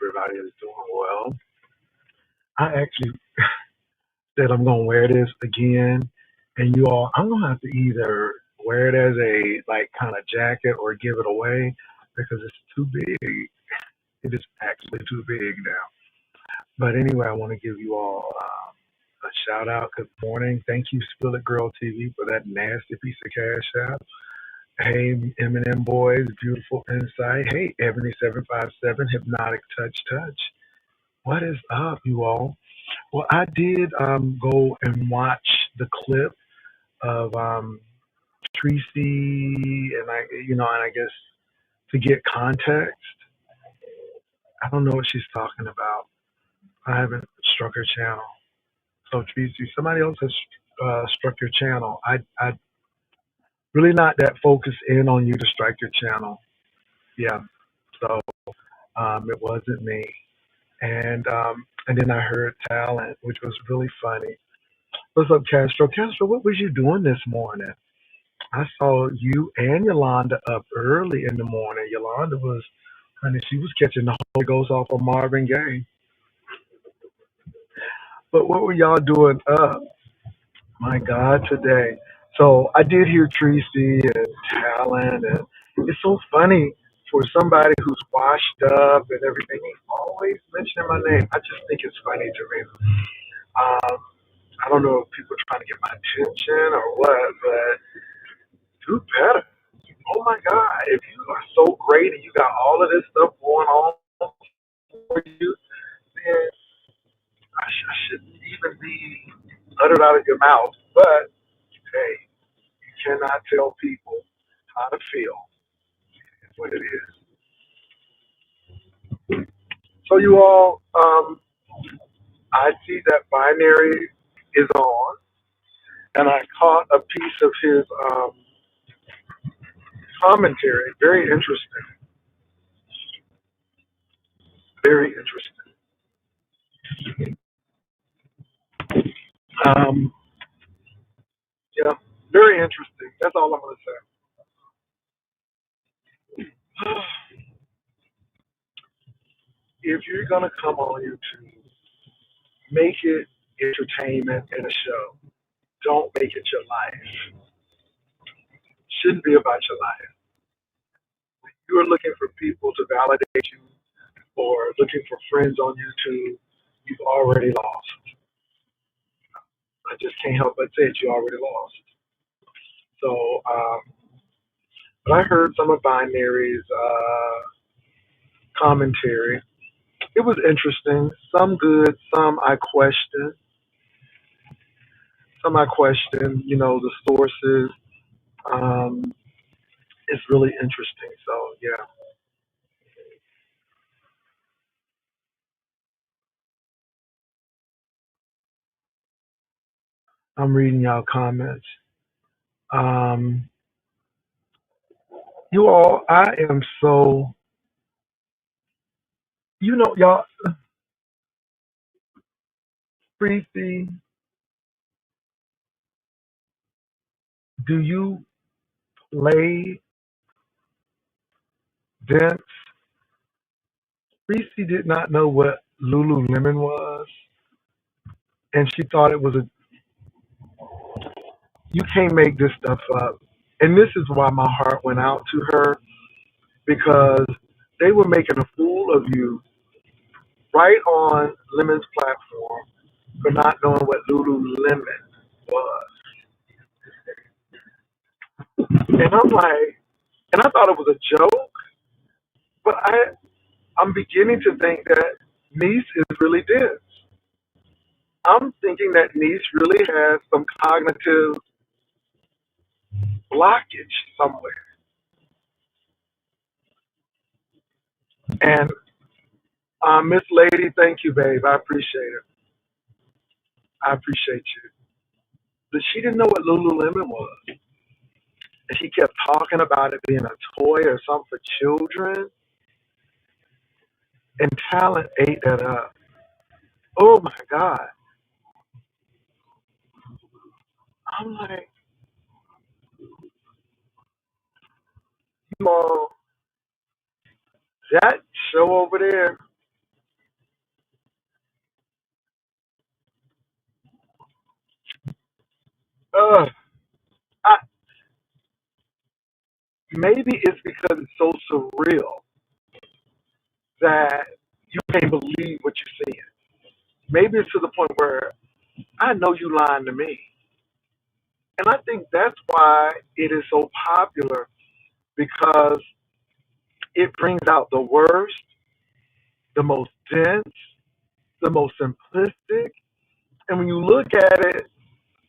everybody is doing well. I actually said I'm gonna wear this again, and you all, I'm gonna have to either wear it as a like kind of jacket or give it away because it's too big. It is actually too big now. But anyway, I want to give you all a shout out. Good morning. Thank you, Spill It Girl TV, for that nasty piece of cash app. Hey, Eminem Boys, beautiful insight. Hey, Ebony757, Hypnotic Touch. What is up, you all? Well, I did go and watch the clip of Tracy, and and I guess to get context, I don't know what she's talking about. I haven't struck her channel. So Tracy, somebody else has struck your channel. I really not that focused in on you to strike your channel. Yeah. So it wasn't me. And then I heard talent, which was really funny. What's up, Castro? Castro, what was you doing this morning? I saw you and Yolanda up early in the morning. Yolanda was, honey, she was catching the Holy Ghost off of Marvin Gaye. But what were y'all doing up? My God, today. So I did hear Tracy and Talon, and it's so funny for somebody who's washed up and everything. He's always mentioning my name. I just think it's funny to me. Um, I don't know if people are trying to get my attention or what, but do better. Oh my God, if you are so great and you got all of this stuff going on for you, then I shouldn't even be uttered out of your mouth. But hey, you cannot tell people how to feel. It's what it is. So you all, I see that binary is on, and I caught a piece of his commentary. Very interesting. Very interesting. Um, yeah, very interesting. That's all I'm going to say. If you're going to come on YouTube, make it entertainment and a show. Don't make it your life. Shouldn't be about your life. You are looking for people to validate you or looking for friends on YouTube, you've already lost. I just can't help but say it, you already lost. So, but I heard some of Binary's commentary. It was interesting. Some good, some I question. Some I question, the sources. Um, it's really interesting. So, yeah. I'm reading y'all comments. Um, you all, I am so, y'all, Preeti, do you play dance? Preeti did not know what Lululemon was, and she thought it was a, you can't make this stuff up. And this is why my heart went out to her, because they were making a fool of you right on Lemon's platform for not knowing what Lululemon was. And I'm like, and I thought it was a joke, but I'm beginning to think that niece is really dense. I'm thinking that niece really has some cognitive blockage somewhere. And Miss Lady, thank you, babe. I appreciate it. I appreciate you. But she didn't know what Lululemon was. And she kept talking about it being a toy or something for children. And Talent ate that up. Oh my God. I'm like, you all, that show over there, uh, I, maybe it's because it's so surreal that you can't believe what you're seeing. Maybe it's to the point where I know you lying to me. And I think that's why it is so popular because it brings out the worst, the most dense, the most simplistic. And when you look at it,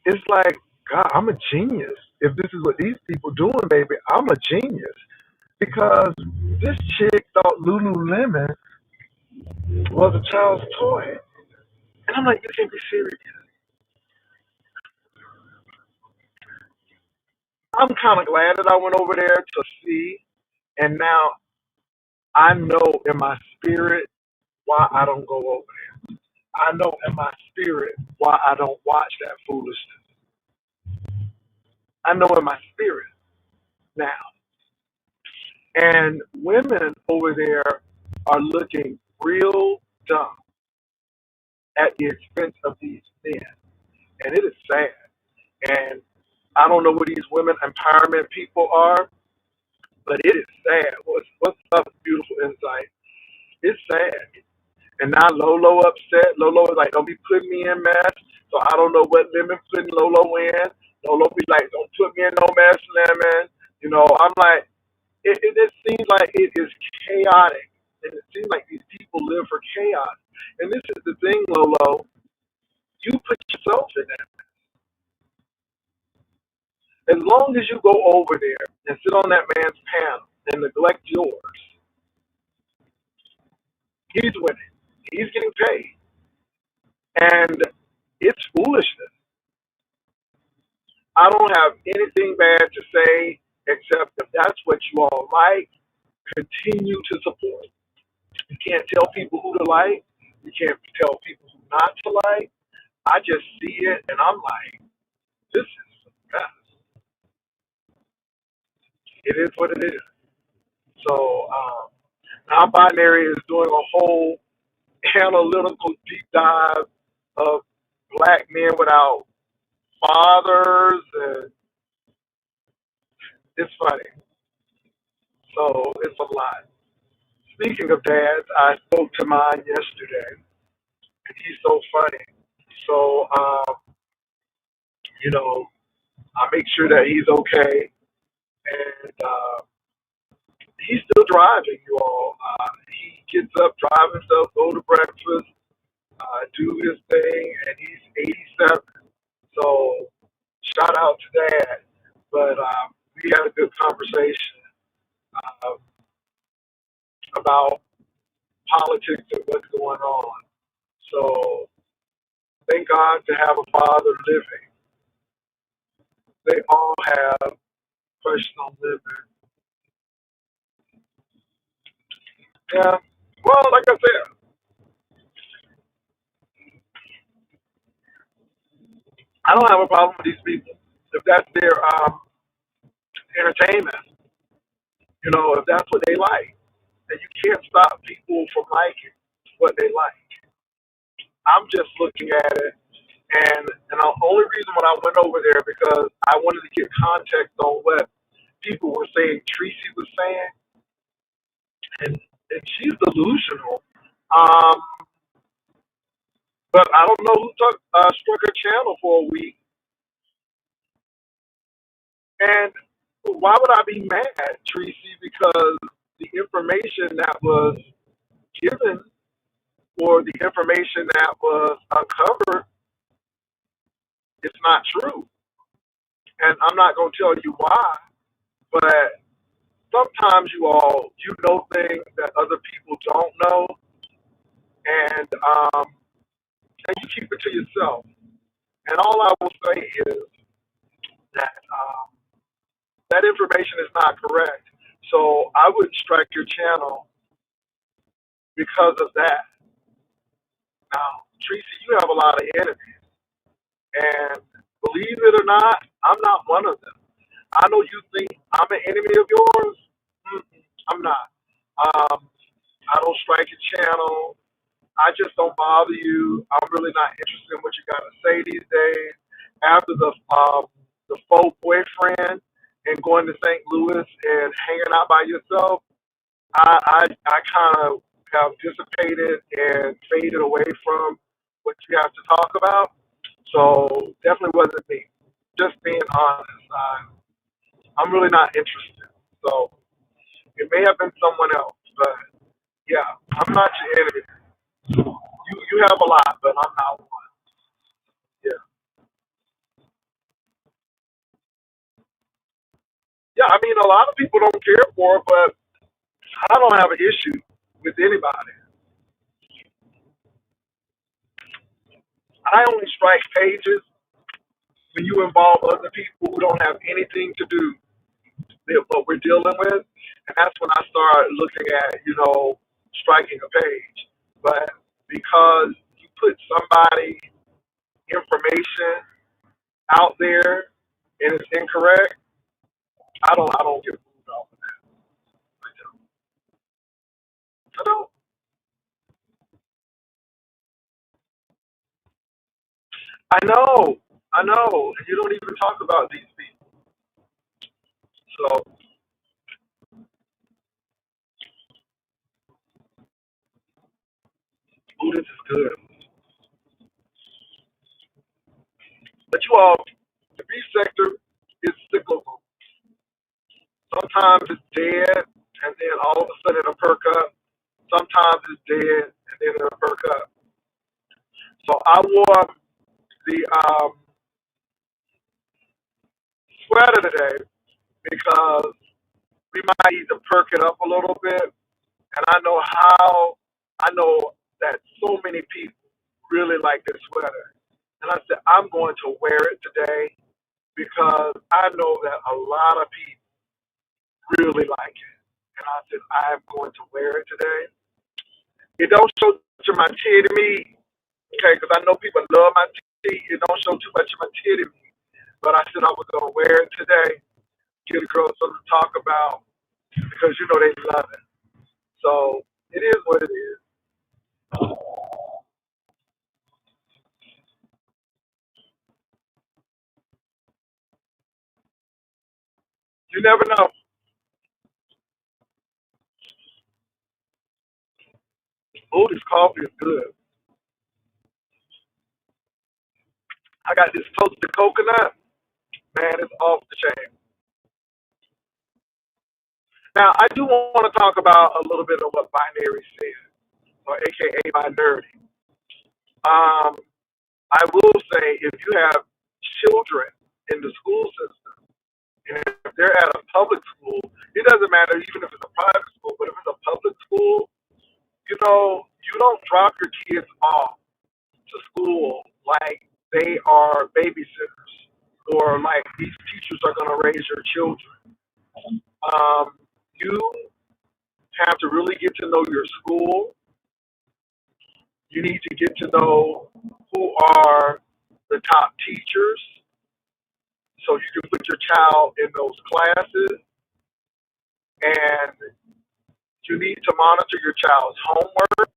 it's like, God, I'm a genius. If this is what these people doing, baby, I'm a genius. Because this chick thought Lululemon was a child's toy. And I'm like, you can't be serious. I'm kind of glad that I went over there to see. And now I know in my spirit why I don't go over there. I know in my spirit why I don't watch that foolishness. I know in my spirit now. And women over there are looking real dumb at the expense of these men. And it is sad. And I don't know what these women empowerment people are, but it is sad. What's up, beautiful insight? It's sad. And now Lolo upset. Lolo is like, don't be putting me in mess. So I don't know what lemon putting Lolo in. Lolo be like, don't put me in no mess, lemon. I'm like, it seems like it is chaotic. And it seems like these people live for chaos. And this is the thing, Lolo. You put yourself in that. As long as you go over there and sit on that man's panel and neglect yours, he's winning. He's getting paid. And it's foolishness. I don't have anything bad to say except if that's what you all like, continue to support. You can't tell people who to like. You can't tell people who not to like. I just see it and I'm like, this is it is what it is. So non-binary is doing a whole analytical deep dive of black men without fathers, and it's funny. So it's a lot. Speaking of dads, I spoke to mine yesterday, and he's so funny. So, you know, I make sure that he's okay, and he's still driving, you all. He gets up, drive himself, go to breakfast, do his thing, and he's 87. So, shout out to Dad. But we had a good conversation uh, about politics and what's going on. So, thank God to have a father living. They all have personal living. Yeah. Well, like I said, I don't have a problem with these people if that's their entertainment. If that's what they like, then you can't stop people from liking what they like. I'm just looking at it, and the only reason why I went over there because I wanted to get context on what people were saying. Tracy was saying, and she's delusional. Um, but I don't know who struck her channel for a week. And why would I be mad, Tracy? Because the information that was given or the information that was uncovered is not true. And I'm not going to tell you why, but sometimes you know things that other people don't know, and and you keep it to yourself. And all I will say is that that information is not correct. So I wouldn't strike your channel because of that. Now, Tracy, you have a lot of enemies, and believe it or not, I'm not one of them. I know you think I'm an enemy of yours. I'm not. I don't strike your channel. I just don't bother you. I'm really not interested in what you got to say these days. After the the faux boyfriend and going to St. Louis and hanging out by yourself, I kind of have dissipated and faded away from what you have to talk about. So definitely wasn't me. Just being honest, I'm really not interested. So it may have been someone else, but yeah, I'm not your enemy. You have a lot, but I'm not one. Yeah, yeah. I mean, a lot of people don't care for it, but I don't have an issue with anybody. I only strike pages when you involve other people who don't have anything to do with what we're dealing with, and that's when I start looking at, striking a page. But because you put somebody information out there and it's incorrect, I don't get moved off of that. I don't. I know, and you don't even talk about these people. So, ooh, this is good. But you all, the beef sector is cyclical. Sometimes it's dead, and then all of a sudden it'll perk up. Sometimes it's dead, and then it'll perk up. So I wore the sweater today because we might need to perk it up a little bit, and I know that so many people really like this sweater. And I said, I'm going to wear it today because I know that a lot of people really like it. And I said, I'm going to wear it today. It don't show to my titty meat, okay, because I know people love my titty. It don't show too much of my titty meat. But I said I was going to wear it today, get a girl something to talk about because they love it. So it is what it is. You never know. Oh, this coffee is good. I got this toasted coconut. Man, it's off the chain. Now, I do want to talk about a little bit of what binary said, or AKA binarity. Um, I will say if you have children in the school system, and if they're at a public school, it doesn't matter even if it's a private school, but if it's a public school, you don't drop your kids off to school like they are babysitters or like these teachers are going to raise your children. You have to really get to know your school. You need to get to know who are the top teachers so you can put your child in those classes. And you need to monitor your child's homework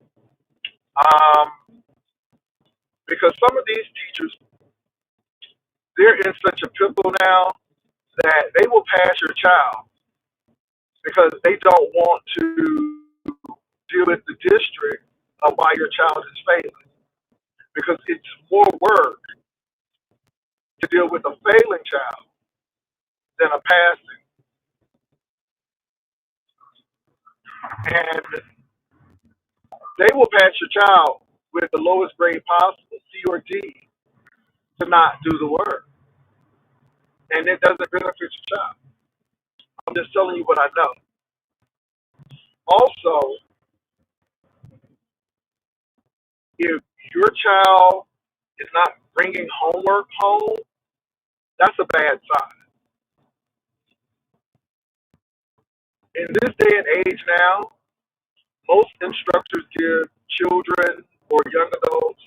because some of these teachers, they're in such a pickle now that they will pass your child because they don't want to deal with the district of why your child is failing because it's more work to deal with a failing child than a passing. And they will pass your child with the lowest grade possible, C or D, to not do the work. And it doesn't benefit your child. I'm just telling you what I know. Also, if your child is not bringing homework home, that's a bad sign. In this day and age now, most instructors give children or young adults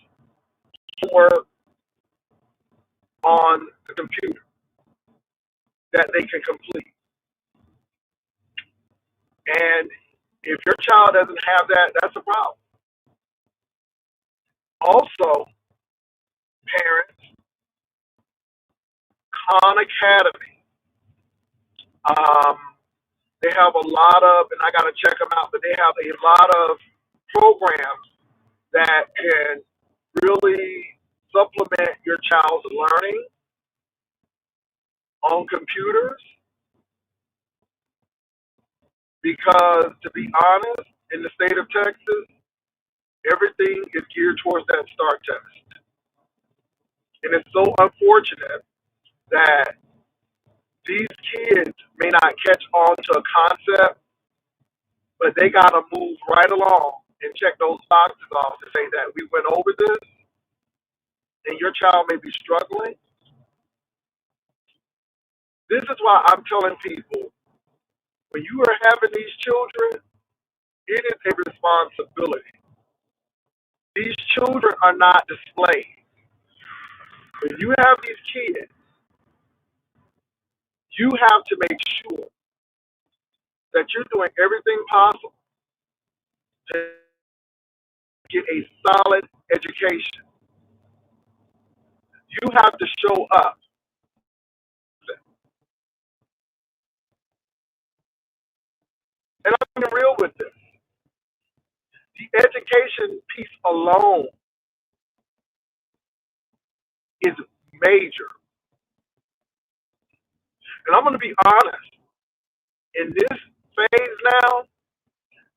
homework on the computer that they can complete. And if your child doesn't have that, that's a problem. Also, parents, Khan Academy. Um, they have a lot of, and I got to check them out, but they have a lot of programs that can really supplement your child's learning on computers because, to be honest, in the state of Texas, everything is geared towards that STAR test. And it's so unfortunate that these kids may not catch on to a concept, but they got to move right along and check those boxes off to say that we went over this and your child may be struggling. This is why I'm telling people when you are having these children, it is a responsibility. These children are not displayed. When you have these kids, you have to make sure that you're doing everything possible to get a solid education. You have to show up. And I'm being real with this. The education piece alone is major. And I'm going to be honest. In this phase now,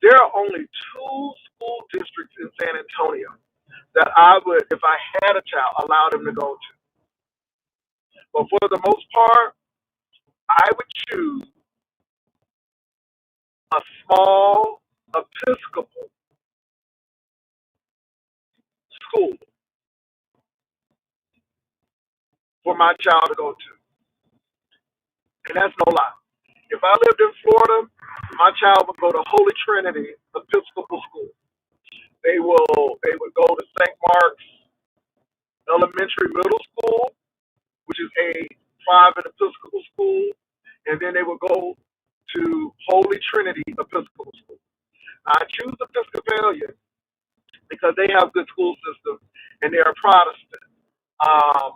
there are only two school districts in San Antonio that I would, if I had a child, allow them to go to. But for the most part, I would choose a small Episcopal school for my child to go to. And that's no lie. If I lived in Florida, my child would go to Holy Trinity Episcopal School. They would go to St. Mark's Elementary Middle School, which is a private Episcopal school, and then they would go to Holy Trinity Episcopal School. I choose Episcopalian because they have good school systems and they're Protestant. Um,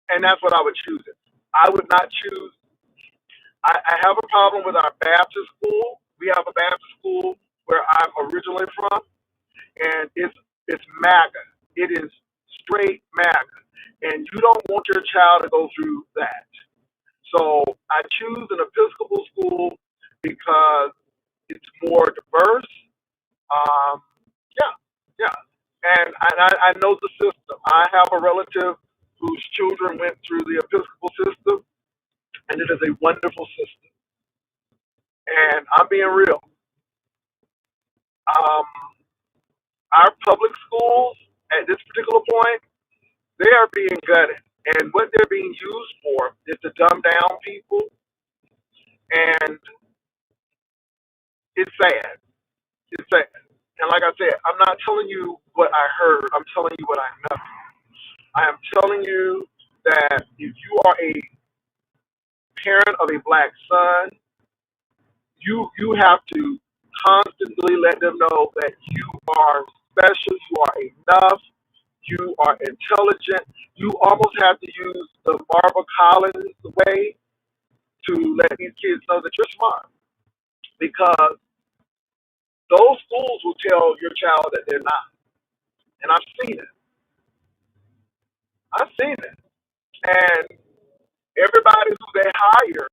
and that's what I would choose. I would not choose. I have a problem with our Baptist school. We have a Baptist school where I'm originally from, and it's MAGA. It is straight MAGA, and you don't want your child to go through that. So I choose an Episcopal school because it's more diverse. Um, yeah, yeah, and I know the system. I have a relative whose children went through the Episcopal system, and it is a wonderful system. And I'm being real. Um, our public schools at this particular point, they are being gutted. And what they're being used for is to dumb down people. And it's sad. It's sad. And like I said, I'm not telling you what I heard. I'm telling you what I know. I am telling you that if you are a parent of a black son, you have to constantly let them know that you are special, you are enough, you are intelligent. You almost have to use the Marva Collins way to let these kids know that you're smart because those schools will tell your child that they're not. And I've seen it. I've seen it. And everybody who they hire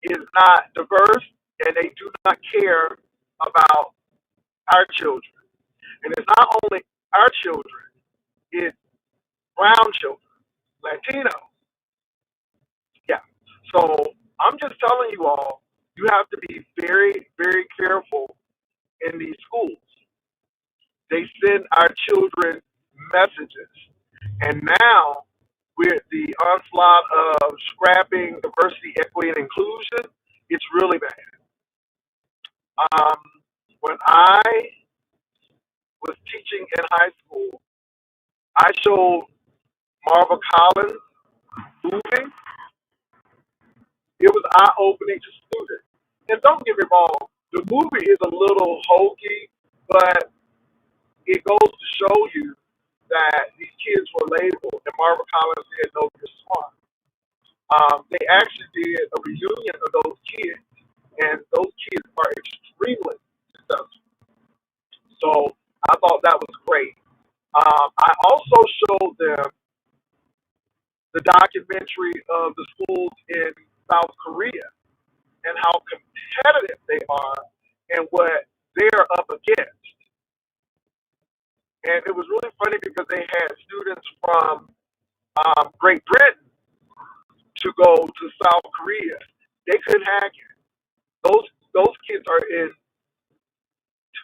is not diverse and they do not care about our children. And it's not only our children, it's brown children, Latino. Yeah. So I'm just telling you all, you have to be very, very careful in these schools. They send our children messages. And now, with the onslaught of scrapping diversity, equity, and inclusion, it's really bad. Um, when I was teaching in high school, I showed Marva Collins movie. It was eye-opening to students. And don't get me wrong, the movie is a little hokey, but it goes to show you that these kids were labeled, and Marva Collins said, "No, you're smart." They actually did a reunion of those kids, and those kids are extremely successful. So I thought that was great. I also showed them the documentary of the schools in South Korea and how competitive they are and what they're up against. And it was really funny because they had students from Great Britain to go to South Korea. They couldn't hack it. Those kids are in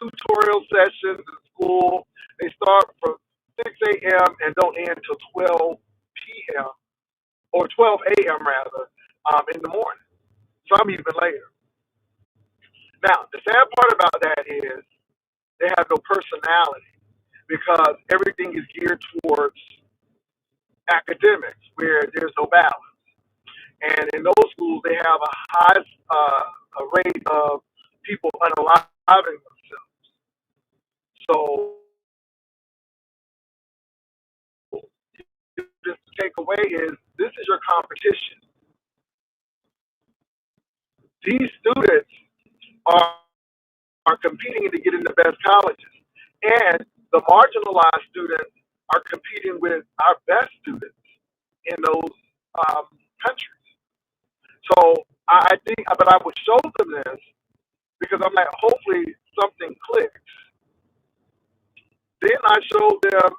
tutorial sessions in school. They start from 6 a.m. and don't end till 12 p.m. or 12 a.m. rather in the morning. Some even later. Now, the sad part about that is they have no personality because everything is geared towards academics where there's no balance. And in those schools, they have a high rate of people unaliving themselves. So this takeaway is this is your competition. These students are competing to get in the best colleges, and the marginalized students are competing with our best students in those countries. So I think, but I would show them this because I'm like, hopefully something clicks. Then I showed them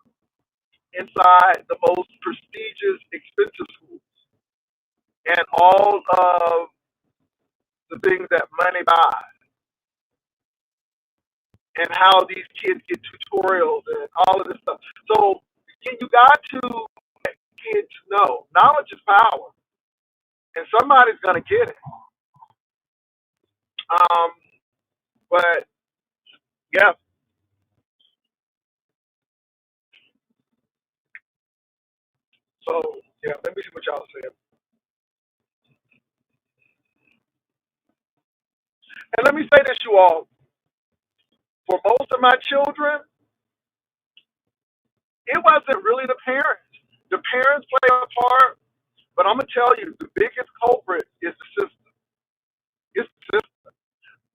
inside the most prestigious, expensive schools and all of the things that money buys and how these kids get tutorials and all of this stuff. So you got to let kids know knowledge is power, and somebody's gonna get it. Um, but yeah, so yeah, let me see what y'all say. And let me say this, you all. For most of my children, it wasn't really the parents. The parents play a part, but I'm gonna tell you, the biggest culprit is the system. It's the system.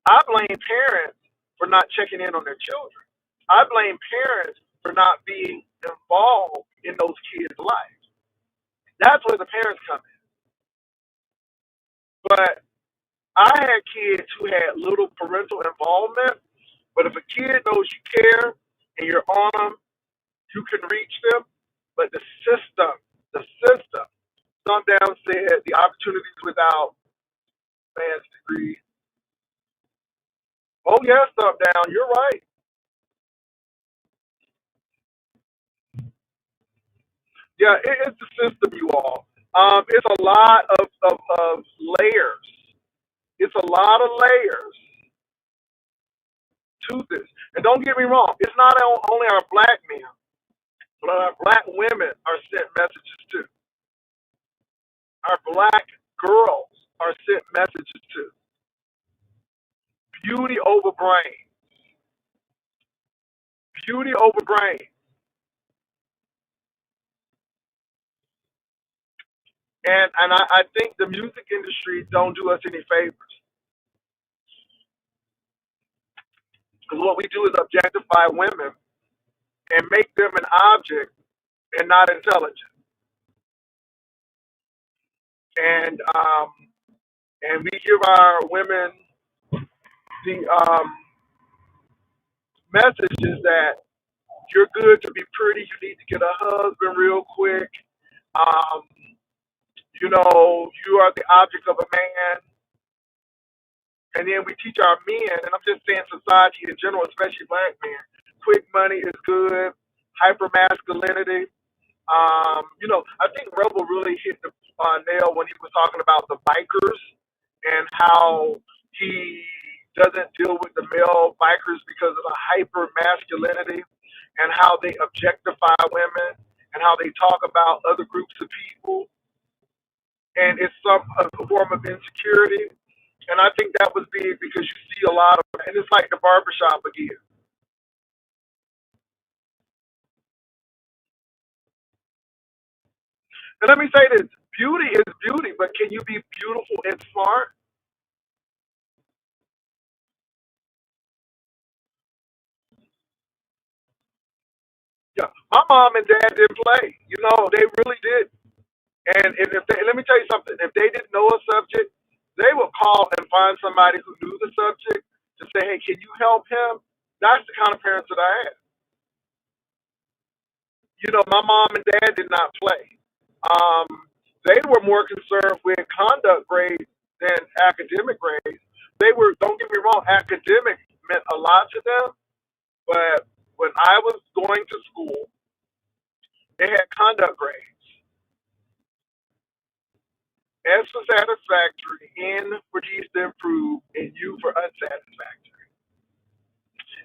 I blame parents for not checking in on their children. I blame parents for not being involved in those kids' lives. That's where the parents come in. But I had kids who had little parental involvement. But if a kid knows you care and you're on them, you can reach them. But the system, Sundown said the opportunities without advanced degree. Oh yes, Sundown, you're right. Yeah, it's the system, you all. It's a lot of layers. It's a lot of layers to this. And don't get me wrong, it's not only our black men, but our black women are sent messages too. Our black girls are sent messages too. Beauty over brain. Beauty over brain. And I think the music industry don't do us any favors. Because what we do is objectify women and make them an object and not intelligent. And we give our women the message is that you're good to be pretty. You need to get a husband real quick. Um, you are the object of a man. And then we teach our men, and I'm just saying society in general, especially black men, quick money is good, hyper masculinity. I think Rebel really hit the nail when he was talking about the bikers and how he doesn't deal with the male bikers because of the hyper masculinity and how they objectify women and how they talk about other groups of people and it's some a form of insecurity. And I think that was big because you see a lot of, and it's like the barbershop again. And let me say this: beauty is beauty, but can you be beautiful and smart? Yeah, my mom and dad didn't play. You know, they really did. And if they, let me tell you something: if they didn't know a subject, they would call and find somebody who knew the subject to say, "Hey, can you help him?" That's the kind of parents that I had. You know, my mom and dad did not play. Um, they were more concerned with conduct grades than academic grades. They were, don't get me wrong, academic meant a lot to them, but when I was going to school, they had conduct grades. S for satisfactory, N for needs to improve, and U for unsatisfactory.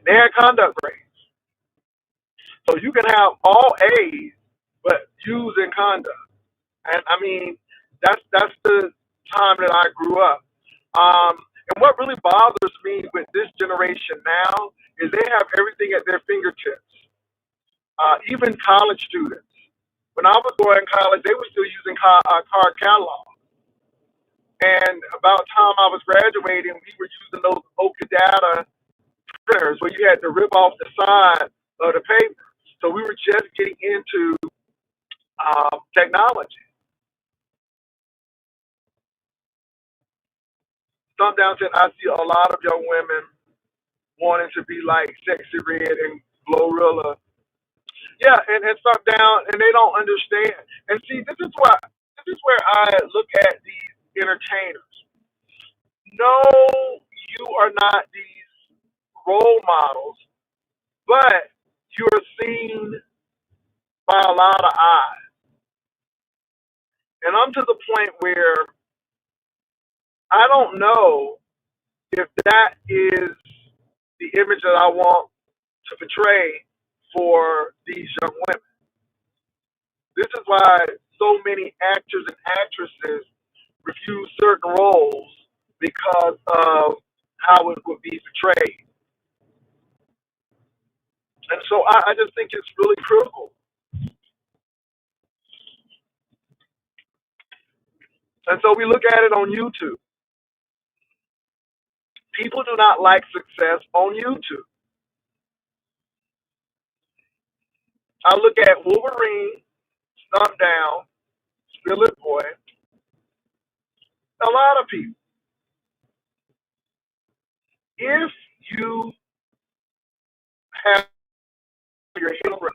They had conduct grades. So you can have all A's, but U's in conduct. And I mean, that's the time that I grew up. Um, and what really bothers me with this generation now is they have everything at their fingertips. Even college students. When I was going to college, they were still using card catalog. And about the time I was graduating, we were using those Okadata printers where you had to rip off the side of the paper. So we were just getting into technology. Some down said I see a lot of young women wanting to be like Sexy Red and Glorilla. Yeah, and some down and they don't understand. And see, this is where I look at these entertainers. No, you are not these role models, but you're seen by a lot of eyes. And I'm to the point where I don't know if that is the image that I want to portray for these young women. This is why so many actors and actresses refuse certain roles because of how it would be portrayed. And so I just think it's really critical. And so we look at it on YouTube. People do not like success on YouTube. I look at Wolverine, Stump Down, Spill It Boy, a lot of people. If you have your head right,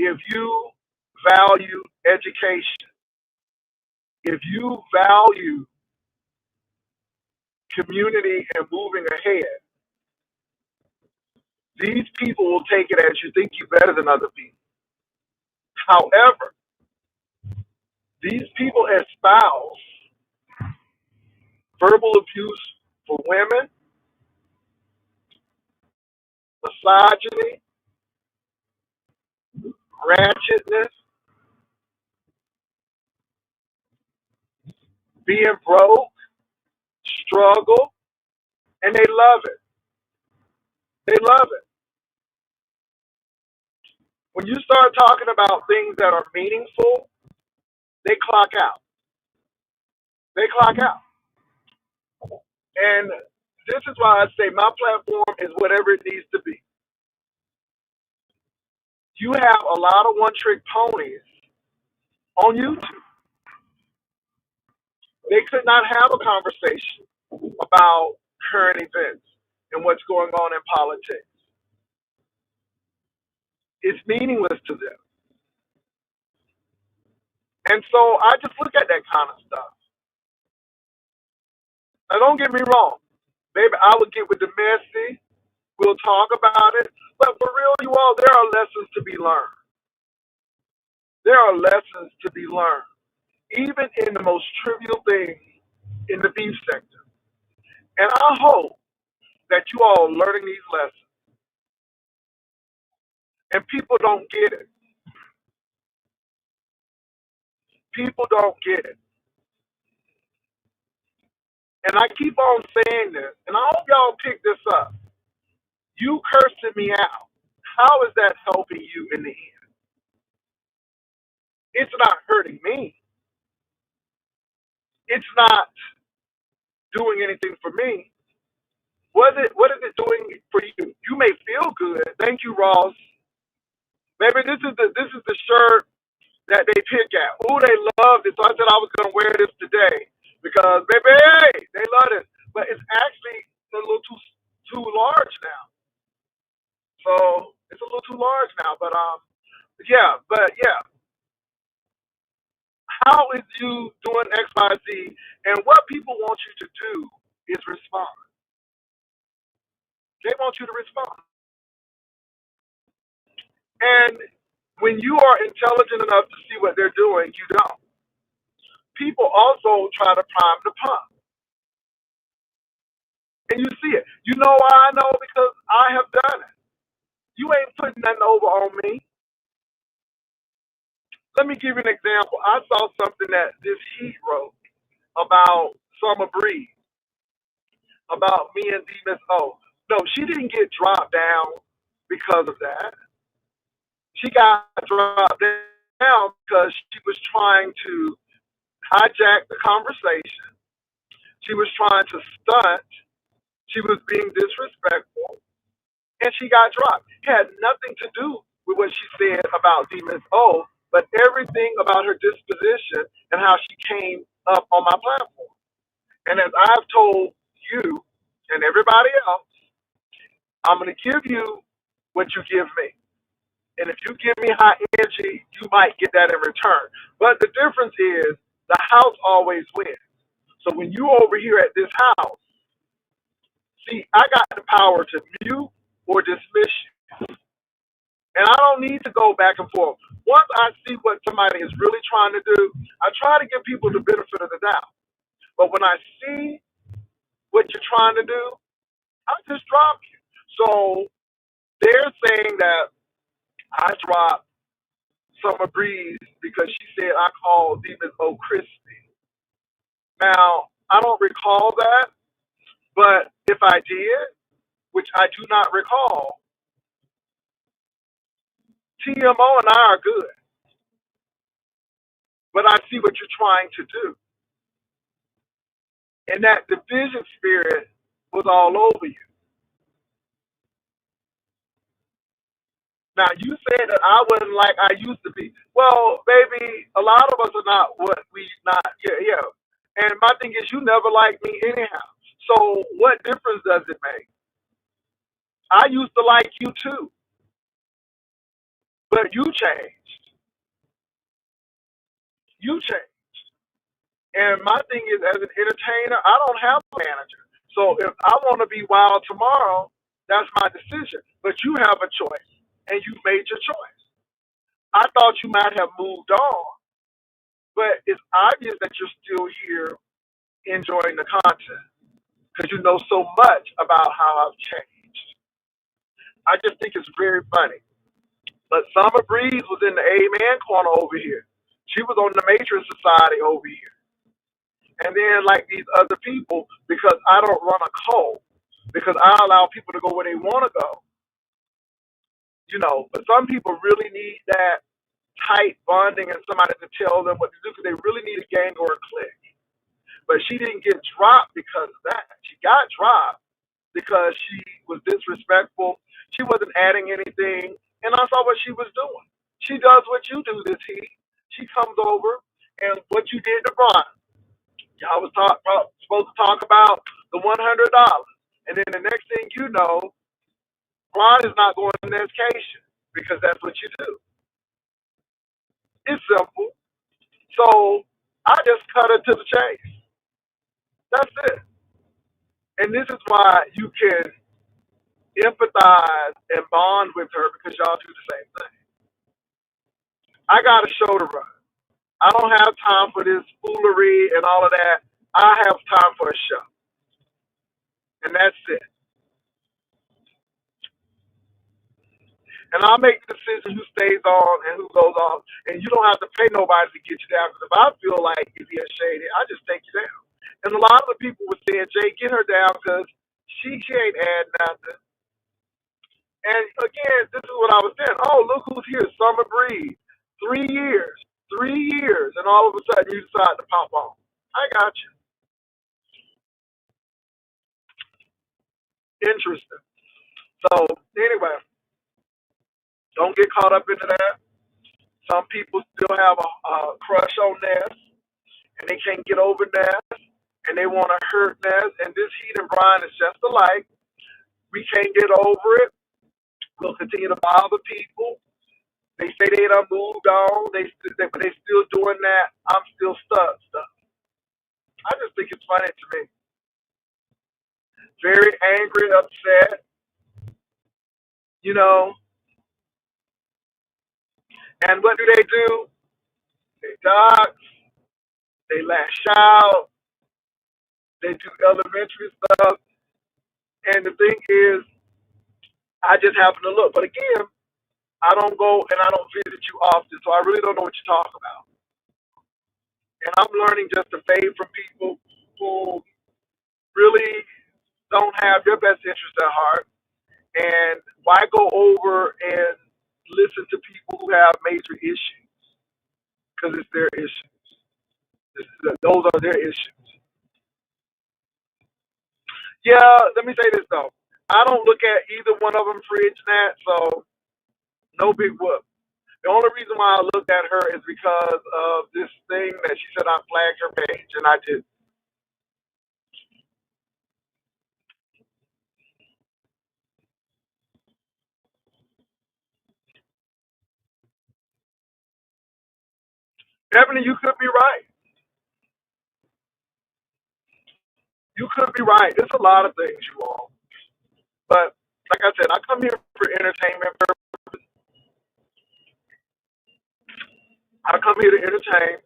if you value education, if you value community and moving ahead, these people will take it as you think you're better than other people. However, these people espouse verbal abuse for women, misogyny, ratchetness, being broke, struggle, and they love it. They love it. When you start talking about things that are meaningful, they clock out. They clock out. And this is why I say my platform is whatever it needs to be. You have a lot of one trick ponies on YouTube. They could not have a conversation about current events and what's going on in politics. It's meaningless to them. And so I just look at that kind of stuff. Now, don't get me wrong. Maybe I would get with the messy. We'll talk about it. But for real, you all, there are lessons to be learned. There are lessons to be learned, even in the most trivial things in the beef sector. And I hope that you all are learning these lessons. And people don't get it. People don't get it. And I keep on saying this, and I hope y'all pick this up. You cursing me out. How is that helping you in the end? It's not hurting me. It's not doing anything for me. What is it doing for you? You may feel good. Thank you, Ross. Maybe this is the shirt that they pick at. Ooh, they love this. So I said I was gonna wear this today because baby, they love this. But it's actually a little too large now. So it's a little too large now. But yeah. How is you doing X, Y, Z? And what people want you to do is respond. They want you to respond. And when you are intelligent enough to see what they're doing, you don't. People also try to prime the pump. And you see it. You know why I know? Because I have done it. You ain't putting nothing over on me. Let me give you an example. I saw something that this Heat wrote about Summer Breeze, about me and D Miss O. No, she didn't get dropped down because of that. She got dropped down because she was trying to hijack the conversation. She was trying to stunt. She was being disrespectful, and she got dropped. It had nothing to do with what she said about D Miss O, but everything about her disposition and how she came up on my platform. And as I've told you and everybody else, I'm going to give you what you give me. And if you give me high energy, you might get that in return. But the difference is the house always wins. So when you over here at this house, see, I got the power to mute or dismiss you. And I don't need to go back and forth. Once I see what somebody is really trying to do, I try to give people the benefit of the doubt. But when I see what you're trying to do, I just drop you. So they're saying that I dropped Summer Breeze because she said I called Demons O Crispy. Now, I don't recall that, but if I did, which I do not recall, TMO and I are good. But I see what you're trying to do. And that division spirit was all over you. Now, you said that I wasn't like I used to be. Well, baby, a lot of us are not what we not, yeah. And my thing is, you never liked me anyhow. So what difference does it make? I used to like you too, but you changed. You changed. And my thing is, as an entertainer, I don't have a manager. So if I want to be wild tomorrow, that's my decision. But you have a choice, and you made your choice. I thought you might have moved on, but it's obvious that you're still here enjoying the content because you know so much about how I've changed. I just think it's very funny. But Summer Breeze was in the Amen corner over here. She was on the Matrix Society over here. And then like these other people, because I don't run a cult, because I allow people to go where they want to go, but some people really need that tight bonding and somebody to tell them what to do because they really need a gang or a clique. But she didn't get dropped because of that. She got dropped because she was disrespectful. She wasn't adding anything. And I saw what she was doing. She does what you do this heat. She comes over and what you did to Brian. Y'all was supposed to talk about the $100. And then the next thing you know, Ron is not going on education because that's what you do. It's simple. So I just cut her to the chase. That's it. And this is why you can empathize and bond with her because y'all do the same thing. I got a show to run. I don't have time for this foolery and all of that. I have time for a show. And that's it. And I'll make the decision who stays on and who goes off. And you don't have to pay nobody to get you down. Because if I feel like you're being shady, I just take you down. And a lot of the people were saying, Jay, get her down because she ain't adding nothing. And again, this is what I was saying. Oh, look who's here, Summer Breeze. 3 years. 3 years, and all of a sudden you decide to pop on. I got you. Interesting. So anyway, don't get caught up into that. Some people still have a crush on Ness, and they can't get over Ness, and they want to hurt Ness. And this Heat and Brian is just alike. We can't get over it. We'll continue to bother people. They say they done moved on. But they still doing that. I'm still stuck. I just think it's funny to me. Very angry, upset. You know. And what do? They dox. They lash out. They do elementary stuff. And the thing is, I just happen to look. But again, I don't go and I don't visit you often, so I really don't know what you talk about. And I'm learning just to fade from people who really don't have your best interest at heart. And why go over and listen to people who have major issues? Because it's their issues. Those are their issues. Yeah, let me say this though. I don't look at either one of them fridge nat, so no big whoop. The only reason why I looked at her is because of this thing that she said I flagged her page, and I did. Ebony, you could be right. You could be right. It's a lot of things, you all. But like I said, I come here for entertainment. I come here to entertain.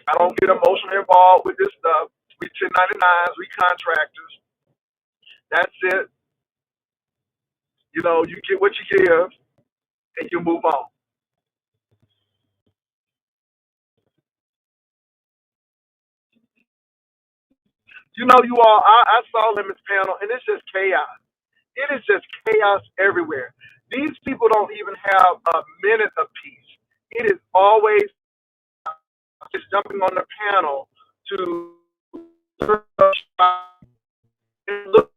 I don't get emotionally involved with this stuff. We 1099s, we contractors. That's it. You know, you get what you give, and you move on. You know, you all, I saw Lemon's panel, and it's just chaos. It is just chaos everywhere. These people don't even have a minute of peace. It is always just jumping on the panel to look.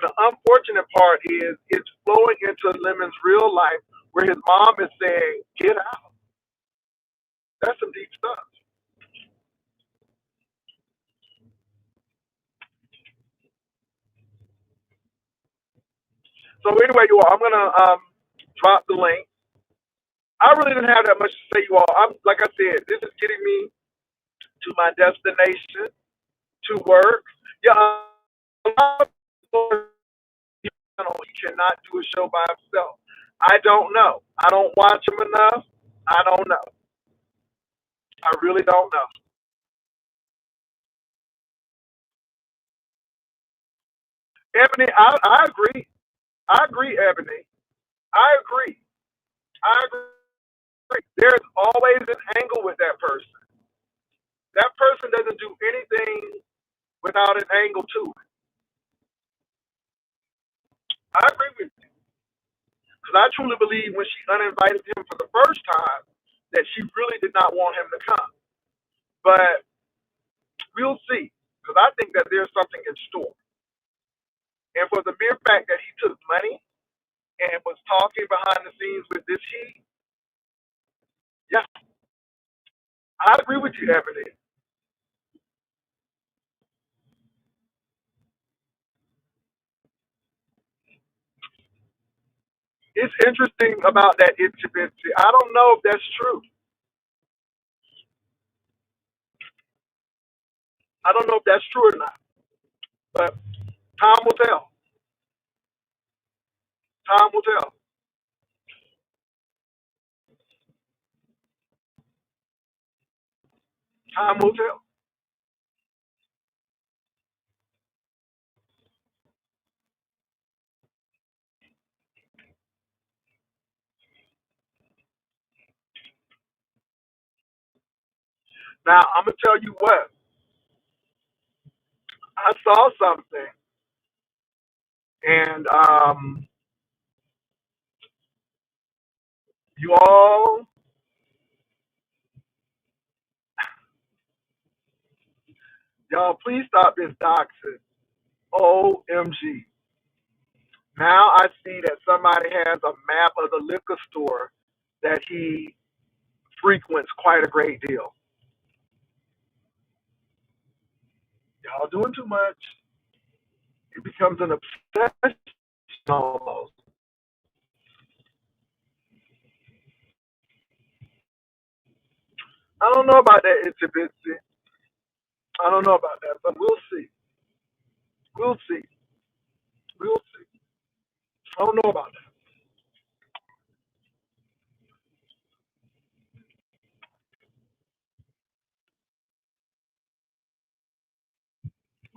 The unfortunate part is it's flowing into Lemon's real life where his mom is saying, get out. That's some deep stuff. So anyway, you all, I'm gonna drop the link. I really didn't have that much to say, you all. I'm like I said, this is getting me to my destination, to work. Yeah, he cannot do a show by himself. I don't know. I don't watch him enough. I don't know. I really don't know. Ebony, I agree. I agree, Ebony. I agree. I agree. There's always an angle with that person. That person doesn't do anything without an angle to it. I agree with you. Because I truly believe when she uninvited him for the first time, that she really did not want him to come. But we'll see. Because I think that there's something in store. And for the mere fact that he took money and was talking behind the scenes with this he, yeah, I agree with you, Ebony. It's interesting about that intimacy. I don't know if that's true. I don't know if that's true or not. But time will tell. Time will tell. Time will tell. Now I'm gonna tell you what. I saw something, and you all, Y'all, please stop this doxing. OMG. Now I see that somebody has a map of the liquor store that he frequents quite a great deal. Y'all doing too much. It becomes an obsession almost. I don't know about that intimacy. I don't know about that, but we'll see. We'll see. We'll see. I don't know about that.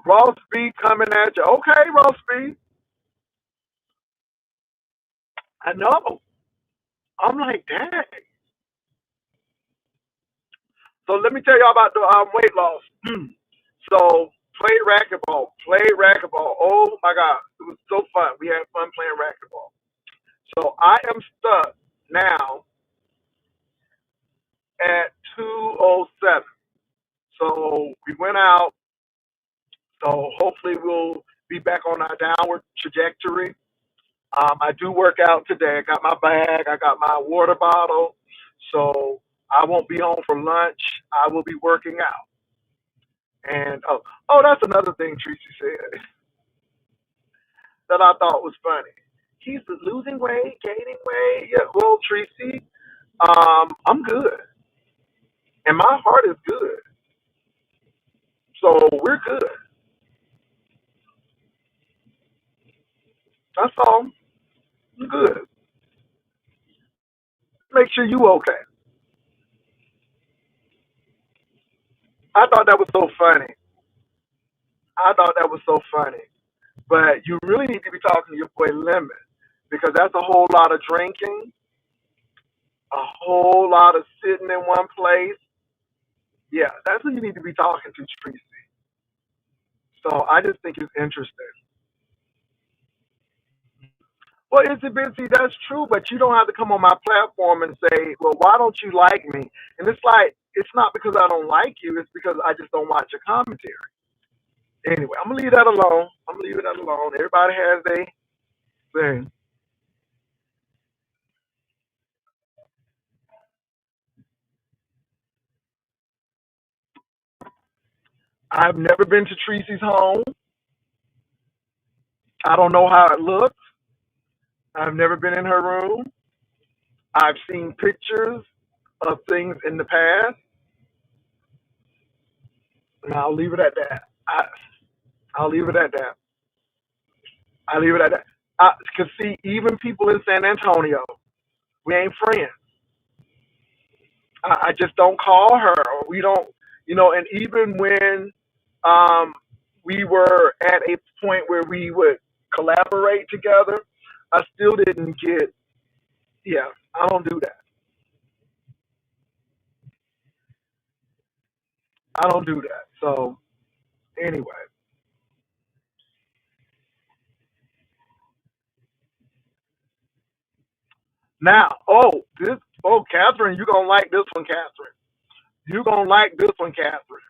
Ross B coming at you. Okay, Ross B. I know. I'm like, dang. So let me tell y'all about the weight loss. So played racquetball. Played racquetball. Oh my God. It was so fun. We had fun playing racquetball. So I am stuck now at 207. So we went out. So hopefully we'll be back on our downward trajectory. I do work out today. I got my bag. I got my water bottle. So I won't be home for lunch. I will be working out. And that's another thing Tracy said that I thought was funny. He's losing weight, gaining weight. Yeah, well, Tracy, I'm good, and my heart is good. So we're good. That's all. I'm good. Make sure you okay. I thought that was so funny. I thought that was so funny. But you really need to be talking to your boy Lemon because that's a whole lot of drinking, a whole lot of sitting in one place. Yeah, that's what you need to be talking to, Tracy. So I just think it's interesting. Well, it's a busy, that's true, but you don't have to come on my platform and say, well, why don't you like me? And it's like, it's not because I don't like you, it's because I just don't watch your commentary. Anyway, I'm going to leave that alone. I'm going to leave that alone. Everybody has their thing. I've never been to Tracy's home. I don't know how it looks. I've never been in her room. I've seen pictures of things in the past, and I'll leave it at that. I'll leave it at that. I'll leave it at that. Because, see, even people in San Antonio, we ain't friends. I just don't call her. Or we don't, and even when um, we were at a point where we would collaborate together, I still didn't get, yeah, I don't do that. I don't do that. So, anyway. Now, Catherine, you're going to like this one, Catherine. You're going to like this one, Catherine.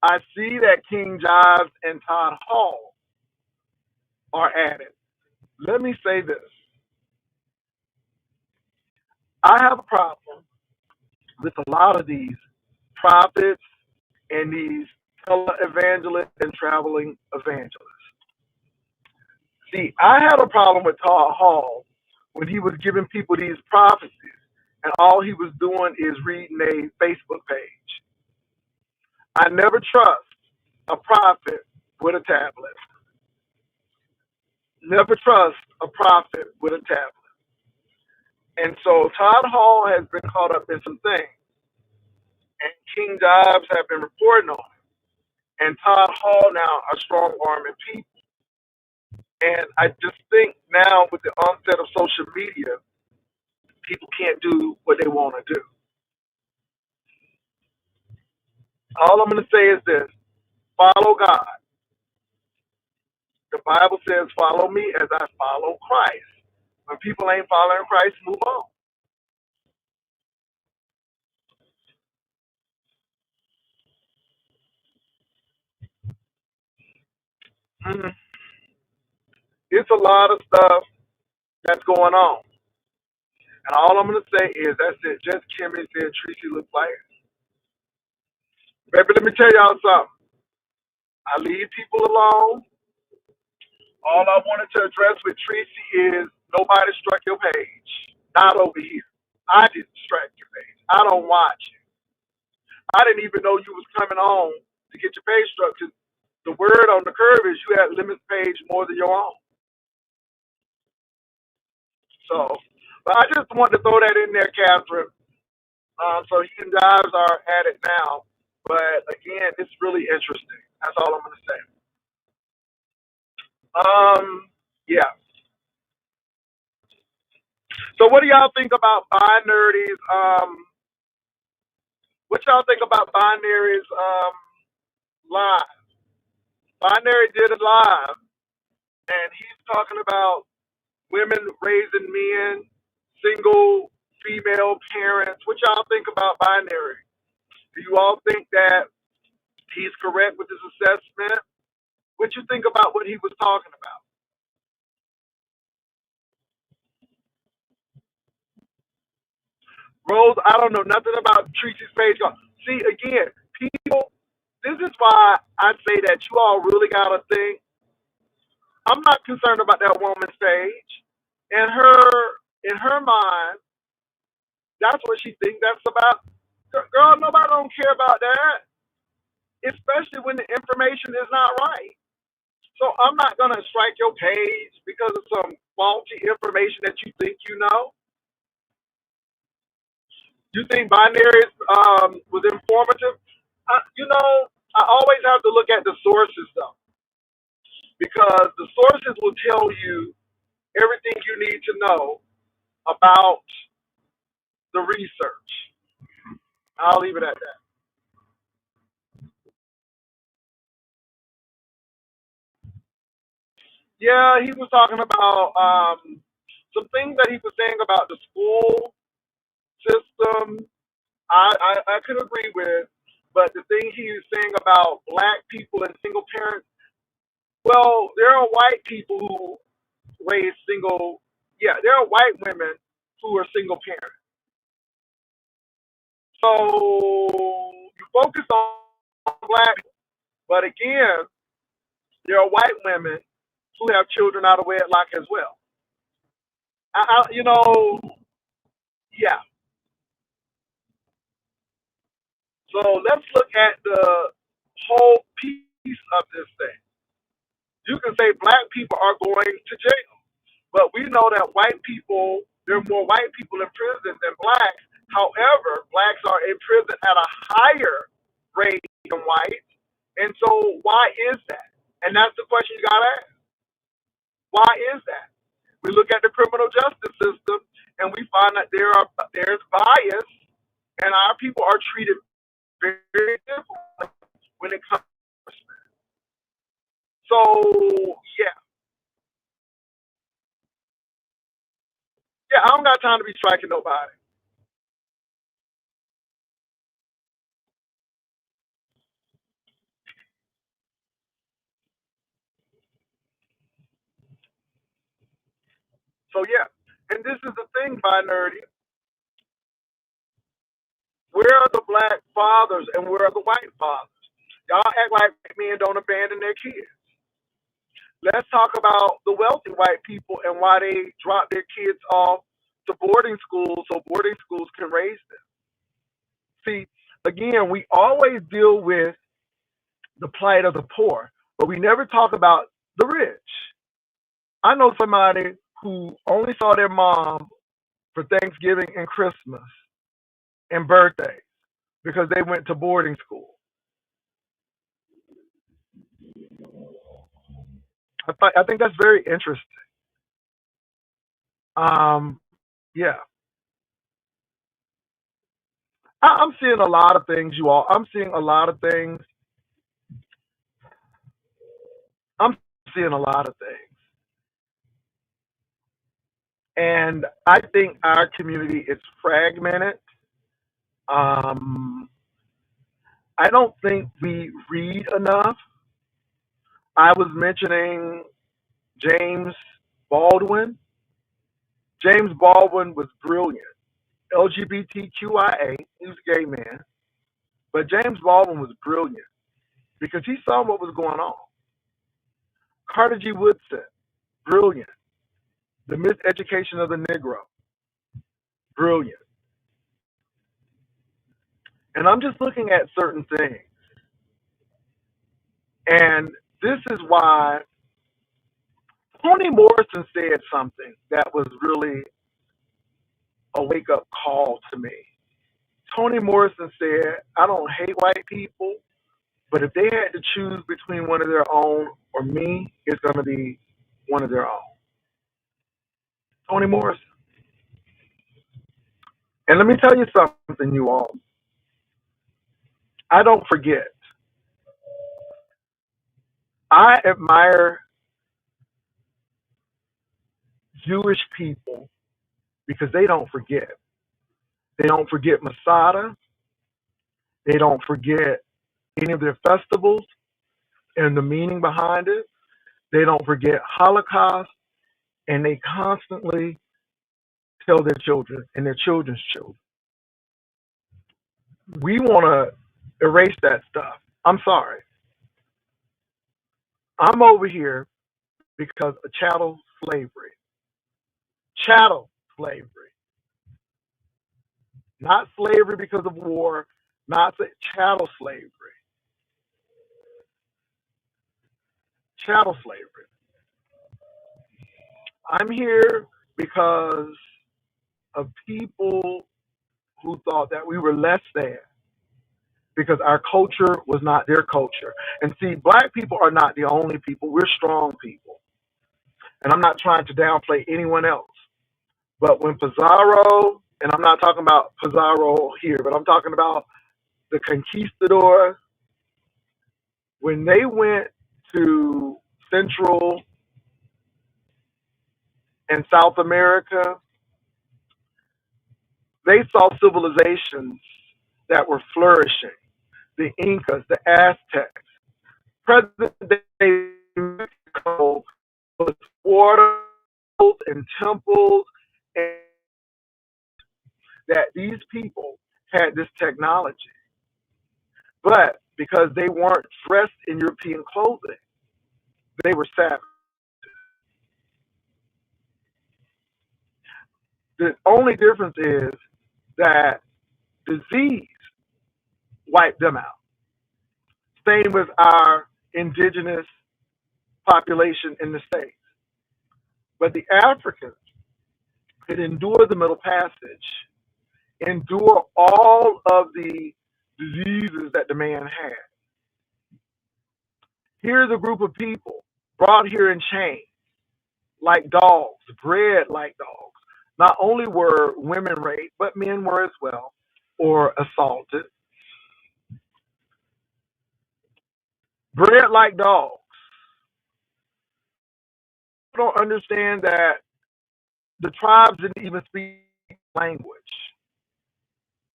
I see that King Jives and Todd Hall are at it. Let me say this. I have a problem with a lot of these prophets and these televangelists and traveling evangelists. See, I had a problem with Todd Hall when he was giving people these prophecies, and all he was doing is reading a Facebook page. I never trust a prophet with a tablet. Never trust a prophet with a tablet. And so Todd Hall has been caught up in some things, and King Jobs have been reporting on it. And Todd Hall now are strong arming people. And I just think now with the onset of social media, people can't do what they want to do. All I'm going to say is this: follow God. The Bible says, follow me as I follow Christ. When people ain't following Christ, move on. Mm, it's a lot of stuff that's going on. And all I'm going to say is that's it. Just Kimmy said Tracy looks like it. Baby, let me tell y'all something. I leave people alone. All I wanted to address with Tracy is nobody struck your page. Not over here. I didn't strike your page. I don't watch it. I didn't even know you was coming on to get your page struck. 'Cause the word on the curve is you had limits page more than your own. So, but I just wanted to throw that in there, Catherine. So you guys are at it now. But again, it's really interesting. That's all I'm going to say. Yeah. So what do y'all think about binaries? What y'all think about binaries live? Binary did it live, and he's talking about women raising men, single female parents. What y'all think about binary? Do you all think that he's correct with his assessment? What you think about what he was talking about? Rose, I don't know nothing about Tracy's page. See, again, people, this is why I say that you all really got to think. I'm not concerned about that woman's page. In her mind, that's what she thinks that's about. Girl, nobody don't care about that, especially when the information is not right. So I'm not going to strike your page because of some faulty information that you think you know. You think binaries was informative? I always have to look at the sources though, because the sources will tell you everything you need to know about the research. I'll leave it at that. Yeah, he was talking about some things that he was saying about the school system. I could agree with, but the thing he was saying about black people and single parents, well, there are white people who raise single, yeah, there are white women who are single parents. So you focus on black people, but again, there are white women who have children out of wedlock as well. Yeah. So let's look at the whole piece of this thing. You can say black people are going to jail, but we know that white people, there are more white people in prison than blacks. However, blacks are in prison at a higher rate than whites. And so why is that? And that's the question you got to ask. Why is that? We look at the criminal justice system and we find that there's bias and our people are treated very differently when it comes to punishment. So yeah, yeah, I don't got time to be striking nobody. So yeah, and this is the thing, binary. Where are the black fathers and where are the white fathers? Y'all act like men don't abandon their kids. Let's talk about the wealthy white people and why they drop their kids off to boarding schools so boarding schools can raise them. See, again, we always deal with the plight of the poor, but we never talk about the rich. I know somebody who only saw their mom for Thanksgiving and Christmas and birthdays because they went to boarding school. I think that's very interesting. Um, yeah, I'm seeing a lot of things, you all. I'm seeing a lot of things. I'm seeing a lot of things, and I think our community is fragmented. Um, I don't think we read enough. I was mentioning James Baldwin. James Baldwin was brilliant. LGBTQIA, he was a gay man. But James Baldwin was brilliant because he saw what was going on. Carter G. Woodson, brilliant. The miseducation of the Negro, brilliant. And I'm just looking at certain things. And this is why Toni Morrison said something that was really a wake up call to me. Toni Morrison said, I don't hate white people, but if they had to choose between one of their own or me, it's going to be one of their own. Toni Morrison. And let me tell you something, you all. I don't forget. I admire Jewish people because they don't forget. They don't forget Masada. They don't forget any of their festivals and the meaning behind it. They don't forget Holocaust, and they constantly tell their children and their children's children. We want to erase that stuff. I'm sorry. I'm over here because of chattel slavery. Chattel slavery. Not slavery because of war, not chattel slavery. Chattel slavery. I'm here because of people who thought that we were less than because our culture was not their culture. And see, black people are not the only people. We're strong people. And I'm not trying to downplay anyone else. But when Pizarro, and I'm not talking about Pizarro here, but I'm talking about the conquistadors, when they went to Central and South America, they saw civilizations that were flourishing. The Incas, the Aztecs. Present day Mexico was water and temples, and that these people had this technology. But because they weren't dressed in European clothing, they were savage. The only difference is that disease wiped them out. Same with our indigenous population in the States. But the Africans could endure the Middle Passage, endure all of the diseases that the man had. Here's a group of people brought here in chains, like dogs, bred like dogs. Not only were women raped, but men were as well, or assaulted. Bred like dogs. People don't understand that the tribes didn't even speak language.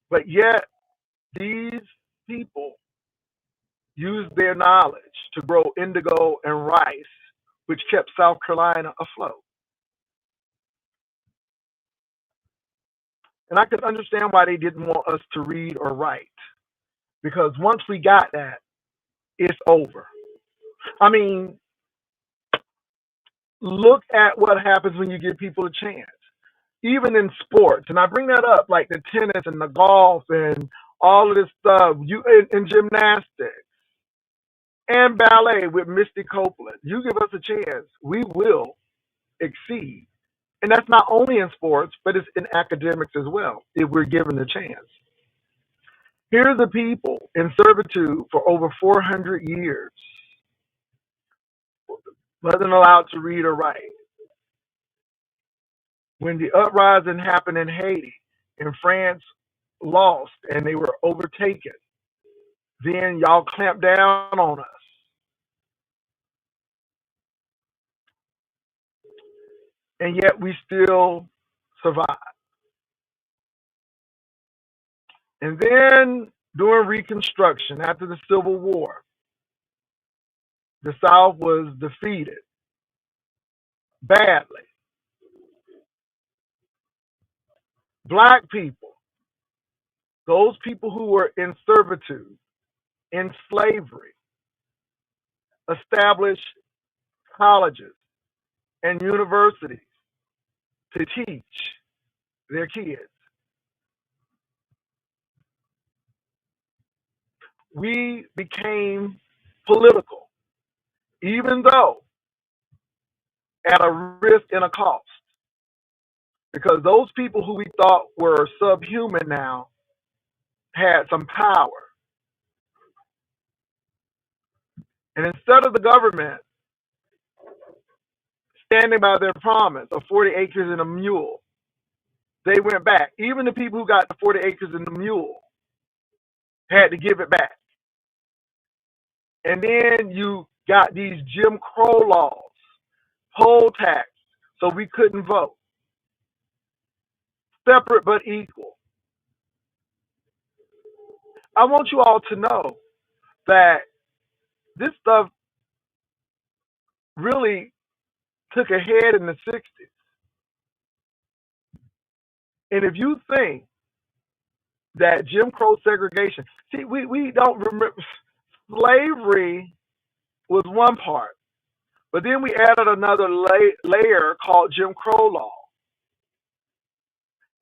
But yet, these people used their knowledge to grow indigo and rice, which kept South Carolina afloat. And I could understand why they didn't want us to read or write. Because once we got that, it's over. I mean, look at what happens when you give people a chance. Even in sports, and I bring that up, like the tennis and the golf and all of this stuff, in gymnastics and ballet with Misty Copeland. You give us a chance, we will exceed. And that's not only in sports, but it's in academics as well, if we're given the chance. Here are the people in servitude for over 400 years, wasn't allowed to read or write. When the uprising happened in Haiti and France lost and they were overtaken, then y'all clamped down on us. And yet we still survived. And then during Reconstruction, after the Civil War, the South was defeated badly. Black people, those people who were in servitude, in slavery, established colleges and universities to teach their kids. We became political, even though at a risk and a cost, because those people who we thought were subhuman now had some power. And instead of the government standing by their promise of 40 acres and a mule, they went back. Even the people who got the 40 acres and the mule had to give it back. And then you got these Jim Crow laws, poll tax, so we couldn't vote. Separate but equal. I want you all to know that this stuff really took a head in the 60s. And if you think that Jim Crow segregation, see, we don't remember, slavery was one part, but then we added another layer called Jim Crow law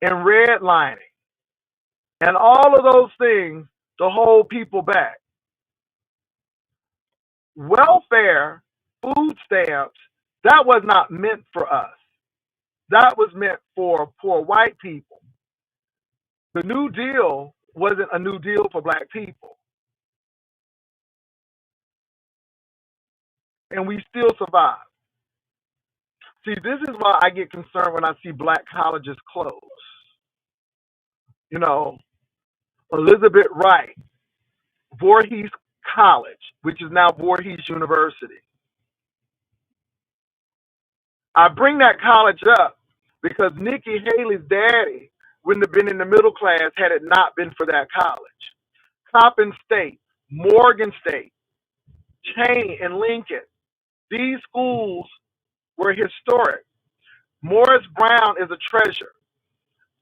and redlining and all of those things to hold people back. Welfare, food stamps, that was not meant for us. That was meant for poor white people. The New Deal wasn't a new deal for black people. And we still survive. See, this is why I get concerned when I see black colleges close. You know, Elizabeth Wright, Voorhees College, which is now Voorhees University. I bring that college up because Nikki Haley's daddy wouldn't have been in the middle class had it not been for that college. Coppin State, Morgan State, Cheney, and Lincoln. These schools were historic. Morris Brown is a treasure.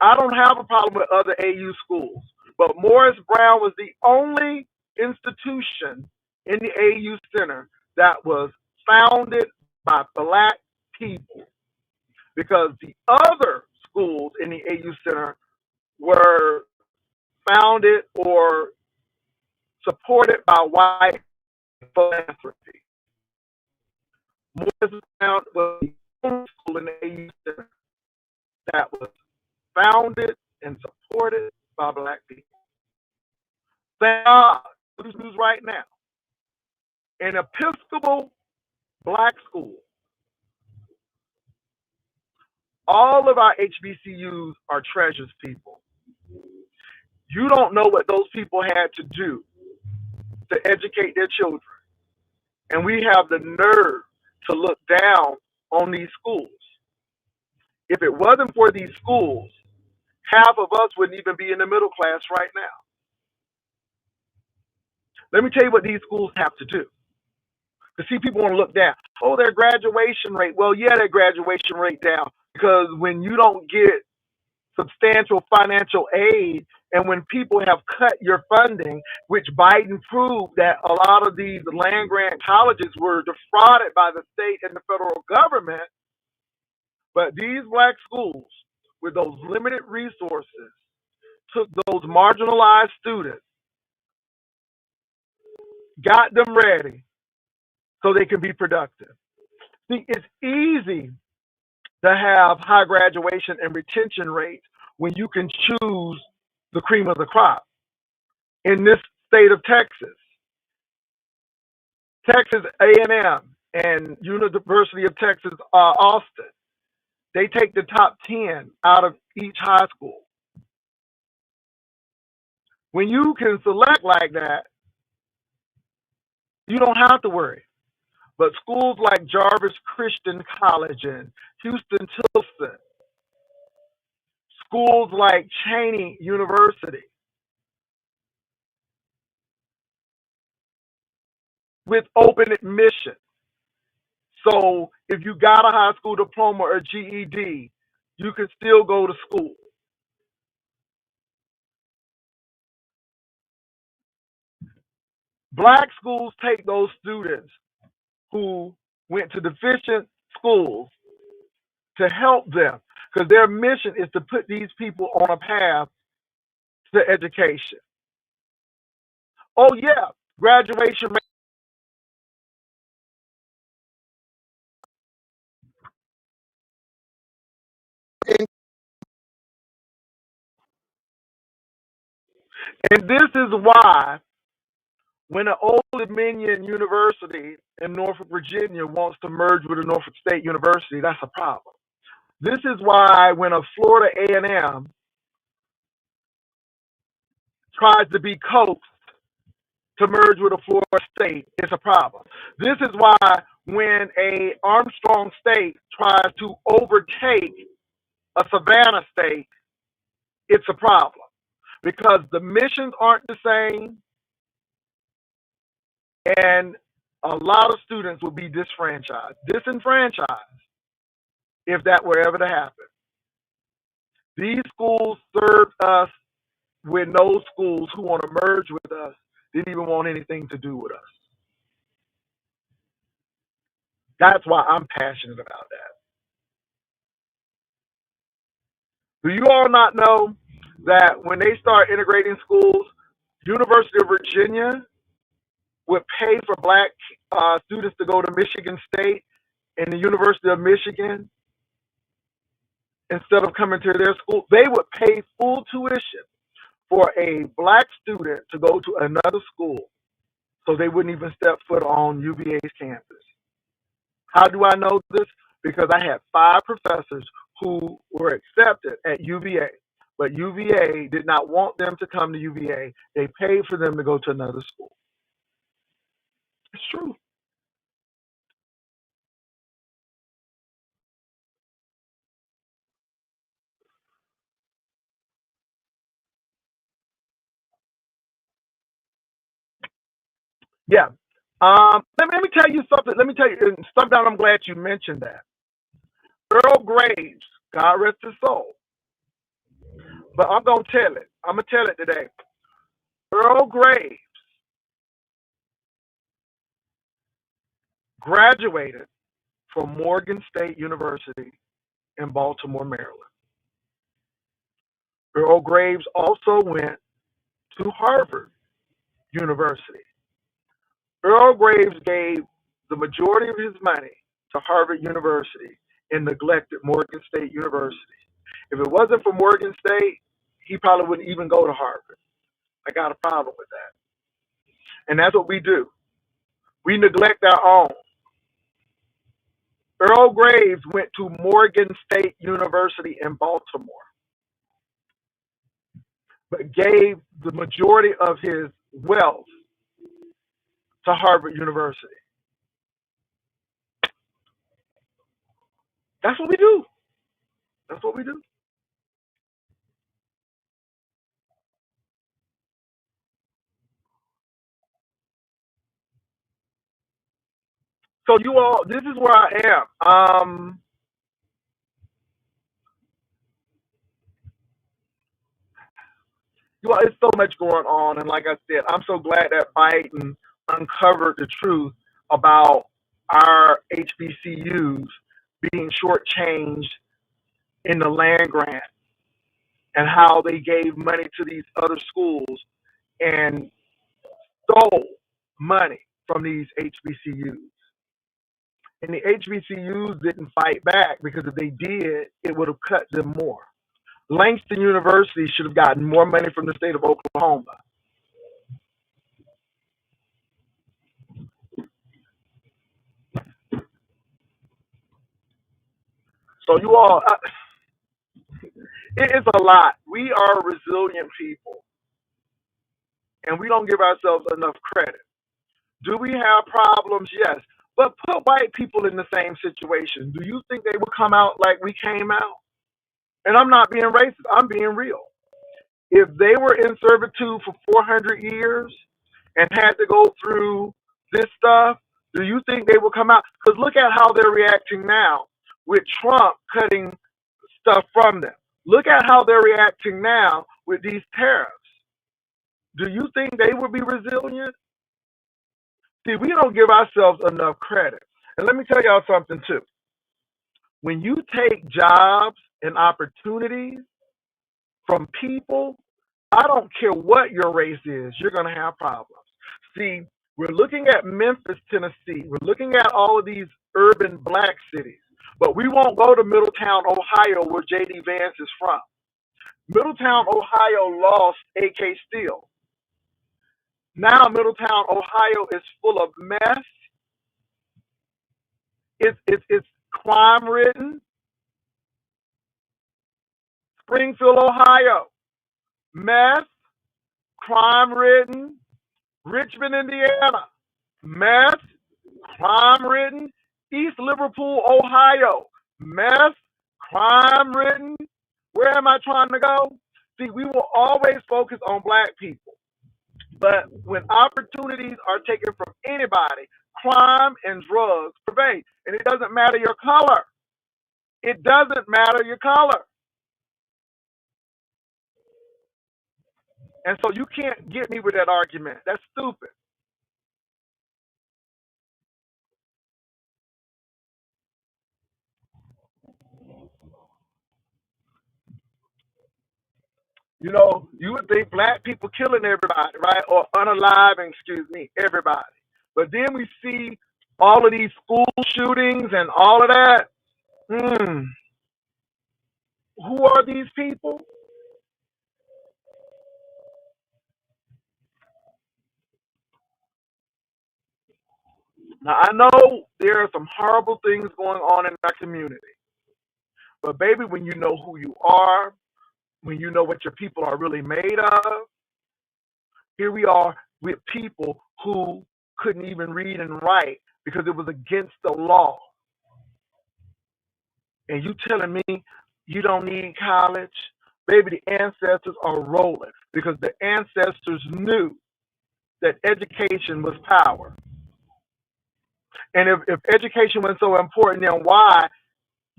I don't have a problem with other AU schools, but Morris Brown was the only institution in the AU Center that was founded by black people, because the other schools in the AU Center were founded or supported by white philanthropy. Morris Brown was the only school in the AU Center that was founded and supported by black people. Thank God, this news right now. An Episcopal black school. All of our HBCUs are treasures, people. You don't know what those people had to do to educate their children. And we have the nerve to look down on these schools. If it wasn't for these schools, half of us wouldn't even be in the middle class right now. Let me tell you what these schools have to do. To see people want to look down. Oh, their graduation rate. Well, yeah, their graduation rate down. Because when you don't get substantial financial aid, and when people have cut your funding, which Biden proved that a lot of these land grant colleges were defrauded by the state and the federal government, but these black schools with those limited resources took those marginalized students, got them ready so they can be productive. See, it's easy to have high graduation and retention rates when you can choose the cream of the crop. In this state of Texas, Texas A&M and University of Texas Austin, they take the top 10 out of each high school. When you can select like that, you don't have to worry. But schools like Jarvis Christian College and Houston Tilson, schools like Cheney University, with open admission. So if you got a high school diploma or GED, you can still go to school. Black schools take those students who went to deficient schools to help them because their mission is to put these people on a path to education. Oh, yeah, graduation. And this is why when an Old Dominion University in Norfolk, Virginia wants to merge with a Norfolk State University, that's a problem. This is why when a Florida A&M tries to be coaxed to merge with a Florida State, it's a problem. This is why when a Armstrong State tries to overtake a Savannah State, it's a problem because the missions aren't the same, and a lot of students will be disenfranchised if that were ever to happen. These schools served us when those schools who want to merge with us didn't even want anything to do with us. That's why I'm passionate about that. Do you all not know that when they start integrating schools, University of Virginia would pay for black students to go to Michigan State and the University of Michigan instead of coming to their school? They would pay full tuition for a black student to go to another school so they wouldn't even step foot on UVA's campus. How do I know this? Because I had 5 professors who were accepted at UVA, but UVA did not want them to come to UVA. They paid for them to go to another school. It's true. Yeah. Let me tell you something. Let me tell you something. I'm glad you mentioned that. Earl Graves, God rest his soul, but I'm gonna tell it. I'm gonna tell it today. Earl Graves graduated from Morgan State University in Baltimore, Maryland. Earl Graves also went to Harvard University. Earl Graves gave the majority of his money to Harvard University and neglected Morgan State University. If it wasn't for Morgan State, he probably wouldn't even go to Harvard. I got a problem with that. And that's what we do. We neglect our own. Earl Graves went to Morgan State University in Baltimore, but gave the majority of his wealth to Harvard University. That's what we do. That's what we do. So you all, this is where I am. You all, it's so much going on, and like I said, I'm so glad that Biden uncovered the truth about our HBCUs being shortchanged in the land grant and how they gave money to these other schools and stole money from these HBCUs. And the HBCUs didn't fight back because if they did, it would have cut them more. Langston University should have gotten more money from the state of Oklahoma. So you all, it is a lot. We are resilient people, and we don't give ourselves enough credit. Do we have problems? Yes. But put white people in the same situation. Do you think they would come out like we came out? And I'm not being racist. I'm being real. If they were in servitude for 400 years and had to go through this stuff, do you think they will come out? Because look at how they're reacting now with Trump cutting stuff from them. Look at how they're reacting now with these tariffs. Do you think they will be resilient? See, we don't give ourselves enough credit. And let me tell y'all something too. When you take jobs and opportunities from people, I don't care what your race is, you're going to have problems. See, we're looking at Memphis, Tennessee. We're looking at all of these urban black cities. But we won't go to Middletown, Ohio, where J.D. Vance is from. Middletown, Ohio lost A.K. Steel. Now Middletown, Ohio is full of mess. It's crime ridden. Springfield, Ohio, mess, crime ridden. Richmond, Indiana, mess, crime ridden. East Liverpool, Ohio, mess, crime ridden. Where am I trying to go? See, we will always focus on black people. But when opportunities are taken from anybody, crime and drugs pervade. And it doesn't matter your color. It doesn't matter your color. And so you can't get me with that argument. That's stupid. You know, you would think black people killing everybody, right? Or unaliving, excuse me, everybody. But then we see all of these school shootings and all of that. Who are these people? Now, I know there are some horrible things going on in our community. But, baby, when you know who you are, when you know what your people are really made of, here we are with people who couldn't even read and write because it was against the law. And you telling me you don't need college? Baby, the ancestors are rolling because the ancestors knew that education was power. And if education was so important, then why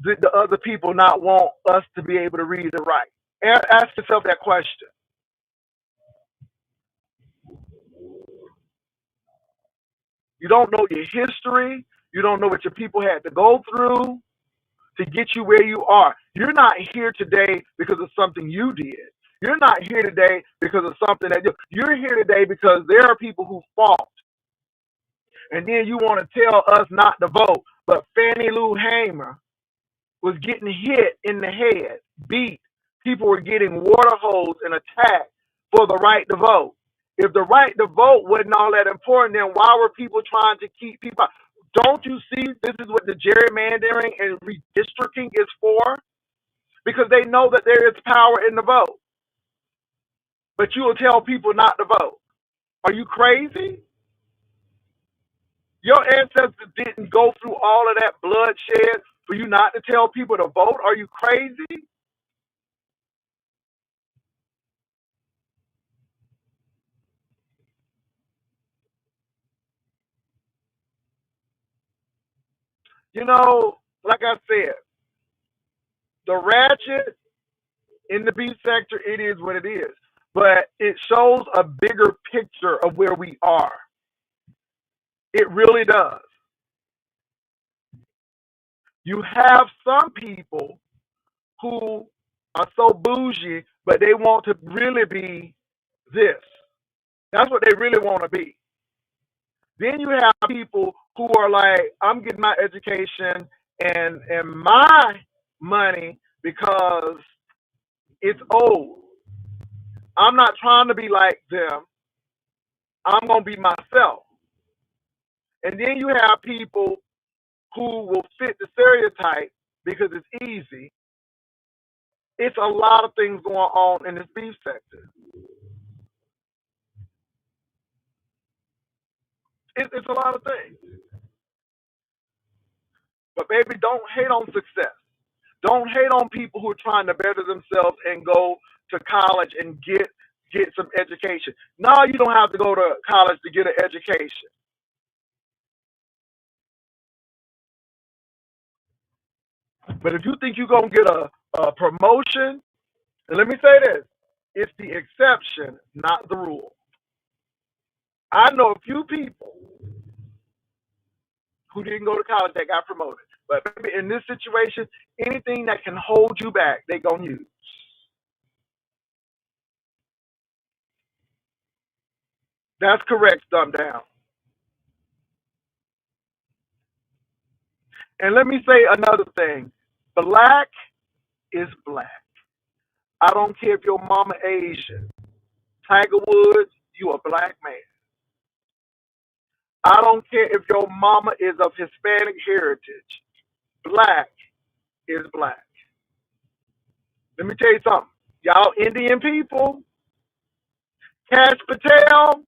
did the other people not want us to be able to read and write? Ask yourself that question. You don't know your history. You don't know what your people had to go through to get you where you are. You're not here today because of something you did. You're not here today because of something that you're here today because there are people who fought. And then you want to tell us not to vote. But Fannie Lou Hamer was getting hit in the head, beat. People were getting water hosed and attacked for the right to vote. If the right to vote wasn't all that important, then why were people trying to keep people? Don't you see this is what the gerrymandering and redistricting is for? Because they know that there is power in the vote. But you will tell people not to vote. Are you crazy? Your ancestors didn't go through all of that bloodshed for you not to tell people to vote? Are you crazy? You know, like I said, the ratchet in the beef sector, it is what it is. But it shows a bigger picture of where we are. It really does. You have some people who are so bougie, but they want to really be this. That's what they really want to be. Then you have people who are like, I'm getting my education and my money because it's old. I'm not trying to be like them. I'm going to be myself. And then you have people who will fit the stereotype because it's easy. It's a lot of things going on in this beef sector. It's a lot of things. But baby, don't hate on success. Don't hate on people who are trying to better themselves and go to college and get some education. No, you don't have to go to college to get an education. But if you think you're going to get a promotion, and let me say this, it's the exception, not the rule. I know a few people who didn't go to college that got promoted. But maybe in this situation, anything that can hold you back, they're going to use. That's correct, thumb down. And let me say another thing. Black is black. I don't care if your mama Asian. Tiger Woods, you a black man. I don't care if your mama is of Hispanic heritage. Black is black. Let me tell you something. Y'all Indian people, Cash Patel,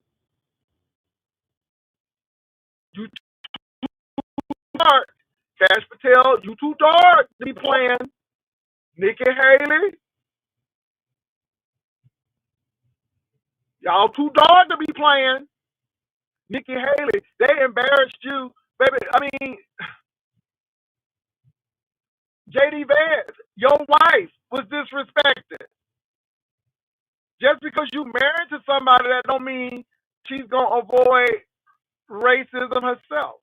you too dark. Cash Patel, you too dark to be playing. Nikki Haley, y'all too dark to be playing. Nikki Haley, they embarrassed you. Baby, I mean, JD Vance, your wife was disrespected. Just because you married to somebody, that don't mean she's going to avoid racism herself.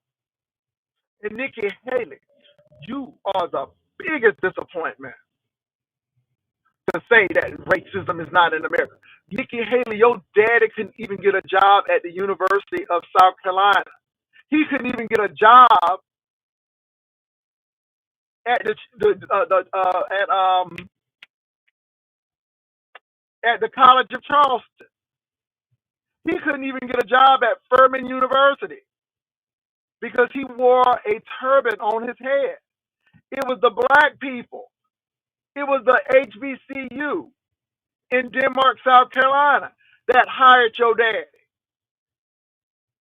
And Nikki Haley, you are the biggest disappointment to say that racism is not in America. Nikki Haley, your daddy couldn't even get a job at the University of South Carolina. He couldn't even get a job at at the College of Charleston. He couldn't even get a job at Furman University because he wore a turban on his head. It was the black people. It was the HBCU in Denmark, South Carolina that hired your daddy.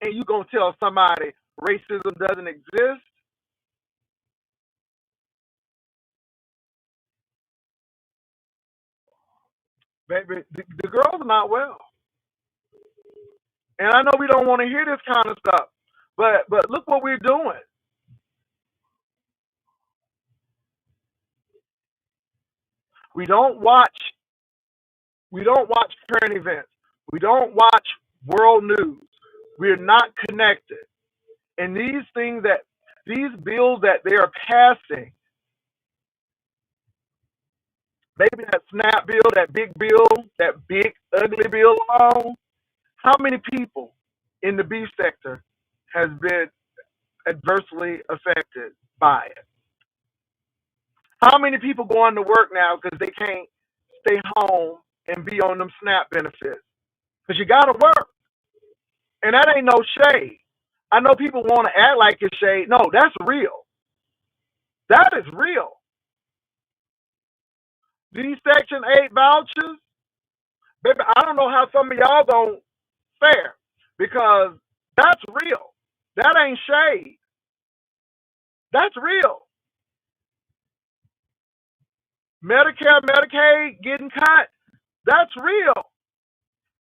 And you gonna tell somebody racism doesn't exist? Baby, the girl's not well. And I know we don't want to hear this kind of stuff, but look what we're doing. We don't watch we don't watch current events. We don't watch world news. We're not connected. And these bills that they are passing, maybe that SNAP bill, that big ugly bill alone, how many people in the beef sector has been adversely affected by it? How many people going to work now because they can't stay home and be on them SNAP benefits? Because you got to work. And that ain't no shade. I know people want to act like it's shade. No, that's real. That is real. These Section 8 vouchers, baby, I don't know how some of y'all going to fare because that's real. That ain't shade. That's real. Medicare, Medicaid getting cut, that's real.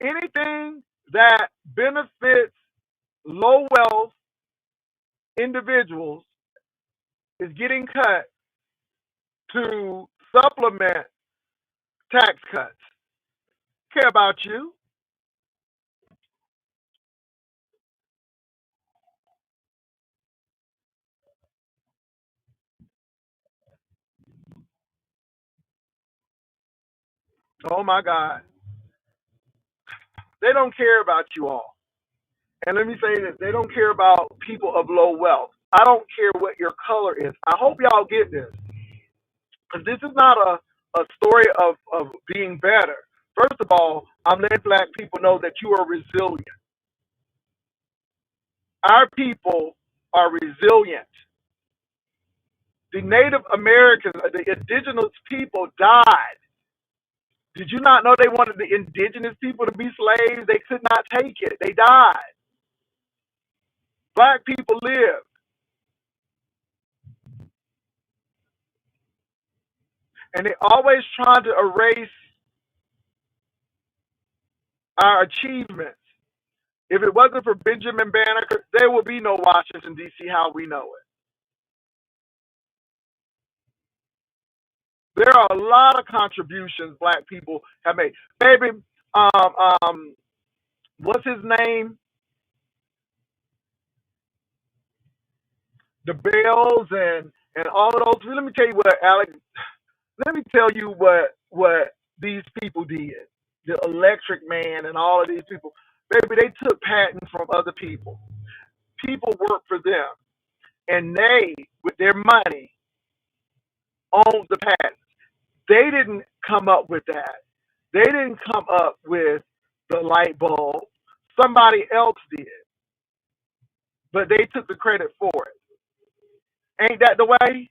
Anything that benefits low wealth individuals is getting cut to supplement tax cuts. Care about you. Oh my God. They don't care about you all. And let me say this, they don't care about people of low wealth. I don't care what your color is. I hope y'all get this. Because this is not a story of being better. First of all, I'm letting black people know that you are resilient. Our people are resilient. The Native Americans, the indigenous people died. Did you not know they wanted the indigenous people to be slaves? They could not take it. They died. Black people lived. And they always trying to erase our achievements. If it wasn't for Benjamin Banneker, there would be no Washington, D.C., how we know it. There are a lot of contributions black people have made. Baby, um, um, what's his name? The Bells and all of those. Let me tell you what, Alex. Let me tell you what these people did. The Electric Man and all of these people. Baby, they took patents from other people. People worked for them, and they, with their money, owned the patent. They didn't come up with that. They didn't come up with the light bulb. Somebody else did, but they took the credit for it. Ain't that the way?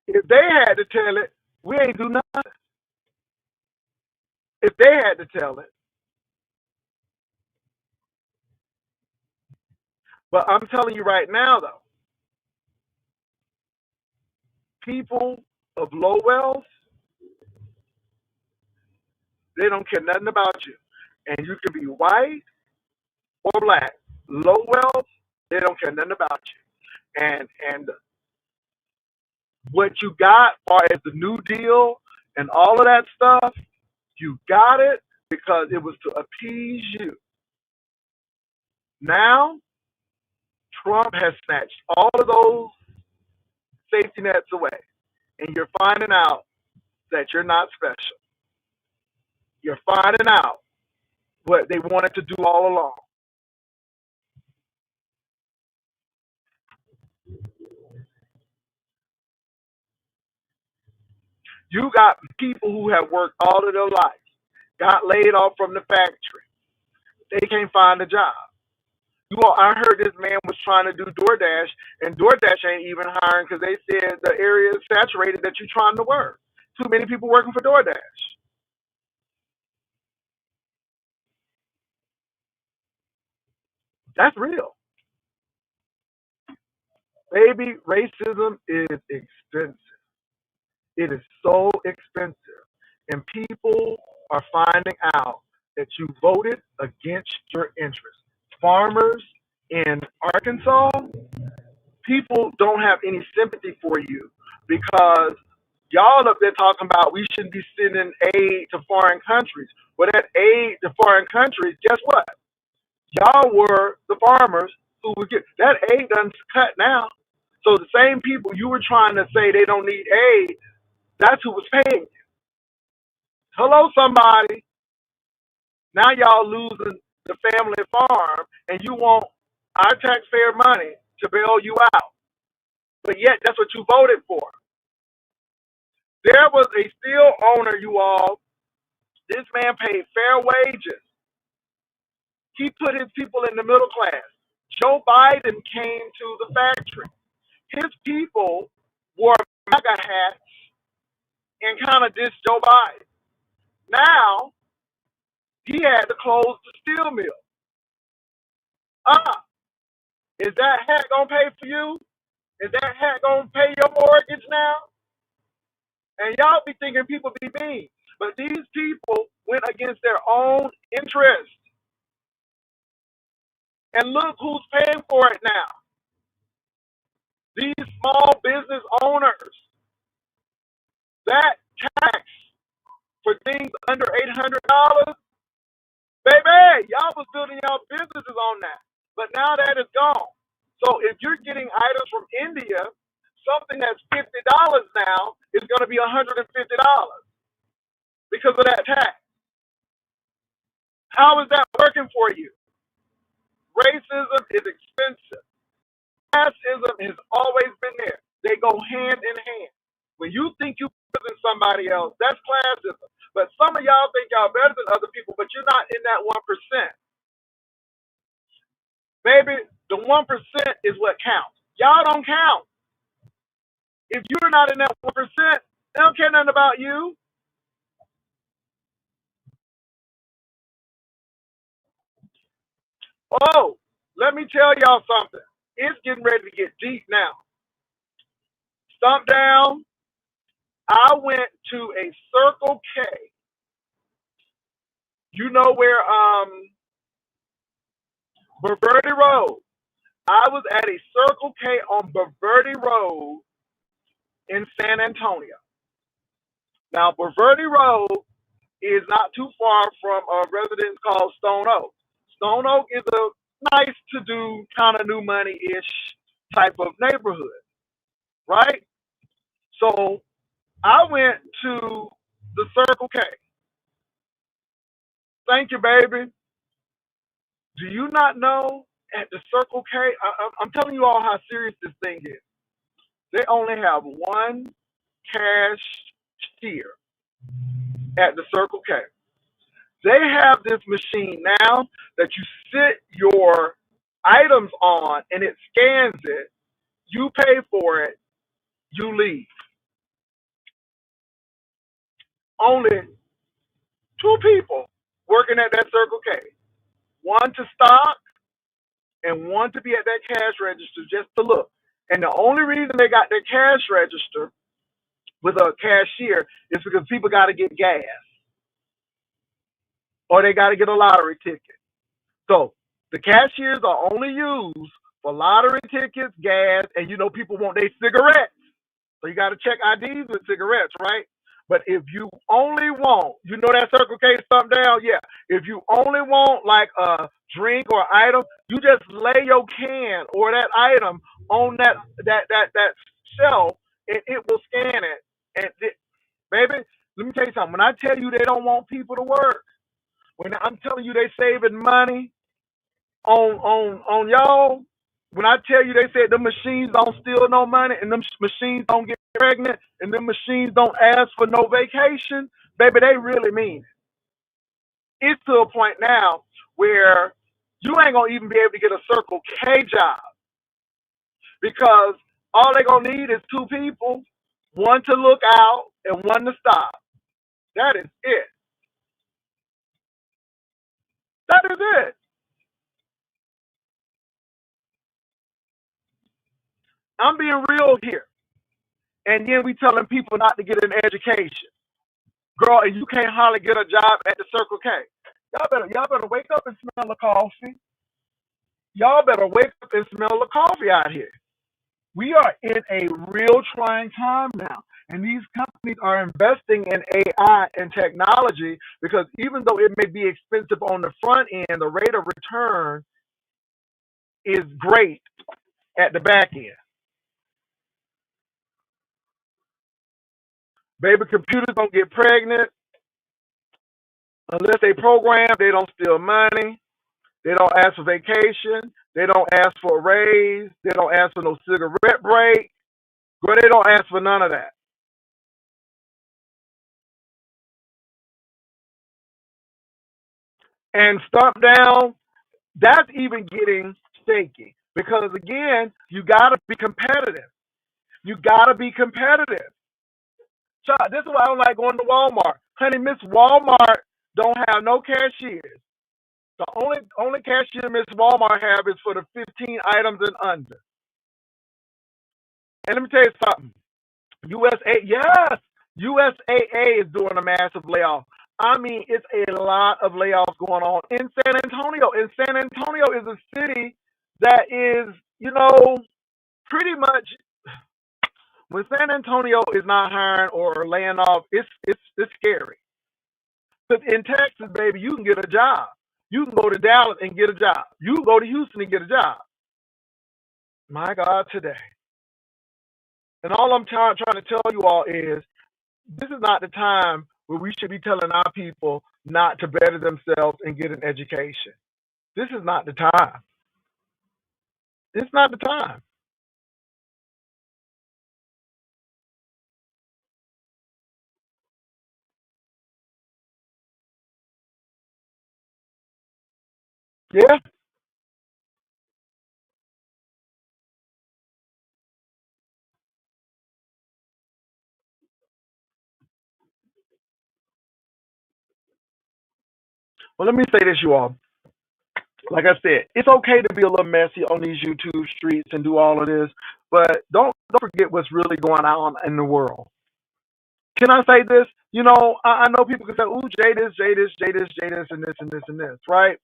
If they had to tell it, we ain't do nothing. If they had to tell it. But I'm telling you right now, though, people of low wealth, they don't care nothing about you. And you can be white or black. Low wealth, they don't care nothing about you. And what you got, as far as the New Deal and all of that stuff, you got it because it was to appease you. Now, Trump has snatched all of those safety nets away, and you're finding out that you're not special. You're finding out what they wanted to do all along. You got people who have worked all of their life, got laid off from the factory. They can't find a job. I heard this man was trying to do DoorDash, and DoorDash ain't even hiring because they said the area is saturated that you're trying to work. Too many people working for DoorDash. That's real. Baby, racism is expensive. It is so expensive. And people are finding out that you voted against your interests. Farmers in Arkansas, people don't have any sympathy for you because y'all up there talking about we shouldn't be sending aid to foreign countries. Well, that aid to foreign countries, guess what? Y'all were the farmers who would get that aid done cut now. So the same people you were trying to say they don't need aid, that's who was paying you. Hello, somebody. Now y'all losing the family farm, and you want our taxpayer money to bail you out. But yet, that's what you voted for. There was a steel owner, you all. This man paid fair wages. He put his people in the middle class. Joe Biden came to the factory. His people wore MAGA hats and kind of dissed Joe Biden. Now, he had to close the steel mill. Uh, is that hat going to pay for you? Is that hat going to pay your mortgage now? And y'all be thinking people be mean. But these people went against their own interest. And look who's paying for it now. These small business owners. That tax for things under $800, baby, y'all was building y'all businesses on that. But now that is gone. So if you're getting items from India, something that's $50 now is going to be $150 because of that tax. How is that working for you? Racism is expensive. Classism has always been there. They go hand in hand. When you think you're better than somebody else, that's classism. But some of y'all think y'all better than other people, but you're not in that 1%. Baby, the 1% is what counts. Y'all don't count. If you're not in that 1%, they don't care nothing about you. Oh, let me tell y'all something. It's getting ready to get deep now. Stump down. I went to a Circle K. You know where Verde Road. I was at a Circle K on Baverde Road in San Antonio. Now, Baverde Road is not too far from a residence called Stone Oak. Stone Oak is a nice to do, kind of new money ish type of neighborhood, right? So I went to the Circle K. Thank you, baby. Do you not know at the Circle K? I'm telling you all how serious this thing is. They only have one cashier at the Circle K. They have this machine now that you sit your items on and it scans it. You pay for it, you leave. Only two people working at that Circle K. One to stock and one to be at that cash register just to look. And the only reason they got their cash register with a cashier is because people got to get gas or they got to get a lottery ticket. So the cashiers are only used for lottery tickets, gas, and people want their cigarettes. So you got to check IDs with cigarettes, right? But if you only want, that Circle K stuff down, yeah. If you only want like a drink or item, you just lay your can or that item on that shelf, and it will scan it. And baby, let me tell you something. When I tell you they don't want people to work, when I'm telling you they saving money on y'all, when I tell you they said the machines don't steal no money and them machines don't get pregnant and them machines don't ask for no vacation, baby, they really mean it. It's to a point now where you ain't gonna even be able to get a Circle K job because all they gonna need is two people, one to look out and one to stop. That is it. That is it. I'm being real here. And then we telling people not to get an education. Girl, and you can't hardly get a job at the Circle K. Y'all better wake up and smell the coffee. Y'all better wake up and smell the coffee out here. We are in a real trying time now. And these companies are investing in AI and technology because even though it may be expensive on the front end, the rate of return is great at the back end. Baby, computers don't get pregnant unless they program. They don't steal money. They don't ask for vacation. They don't ask for a raise. They don't ask for no cigarette break. Girl, they don't ask for none of that. And stop down, that's even getting shaky. Because again, you gotta be competitive. You gotta be competitive. Child, this is why I don't like going to Walmart. Honey, Miss Walmart don't have no cashiers. The only cashier Miss Walmart have is for the 15 items and under. And let me tell you something. Yes, USAA is doing a massive layoff. I mean, it's a lot of layoffs going on in San Antonio. And San Antonio is a city that is, pretty much when San Antonio is not hiring or laying off, it's scary. Because in Texas, baby, you can get a job. You can go to Dallas and get a job. You can go to Houston and get a job. My God, today. And all I'm trying to tell you all is this is not the time where we should be telling our people not to better themselves and get an education. This is not the time. It's not the time. Yeah. Well, let me say this, you all. Like I said, it's okay to be a little messy on these YouTube streets and do all of this, but don't forget what's really going on in the world. Can I say this? I know people can say, "Ooh, Jay this, Jay this, Jay this, Jay this, and this and this and this," right?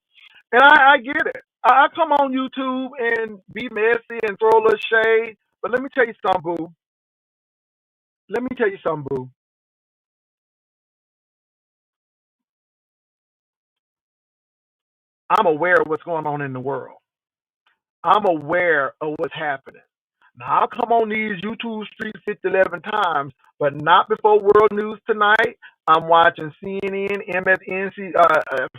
And I get it. I come on YouTube and be messy and throw a little shade. But let me tell you something, boo. Let me tell you something, boo. I'm aware of what's going on in the world. I'm aware of what's happening. Now, I'll come on these YouTube streets 50, 11 times, but not before World News Tonight. I'm watching CNN, MSNBC,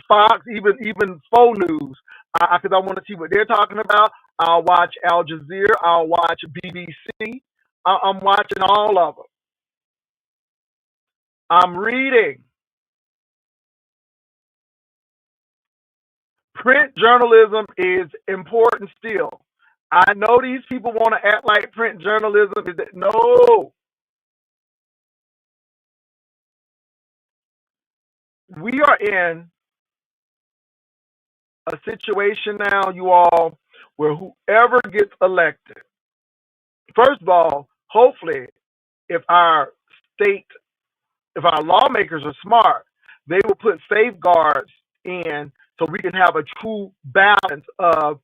Fox, even Faux News, because I want to see what they're talking about. I'll watch Al Jazeera. I'll watch BBC. I'm watching all of them. I'm reading. Print journalism is important still. I know these people want to act like print journalism is that. No, we are in a situation now, you all, where whoever gets elected, first of all, hopefully, if our state, if our lawmakers are smart, they will put safeguards in so we can have a true balance of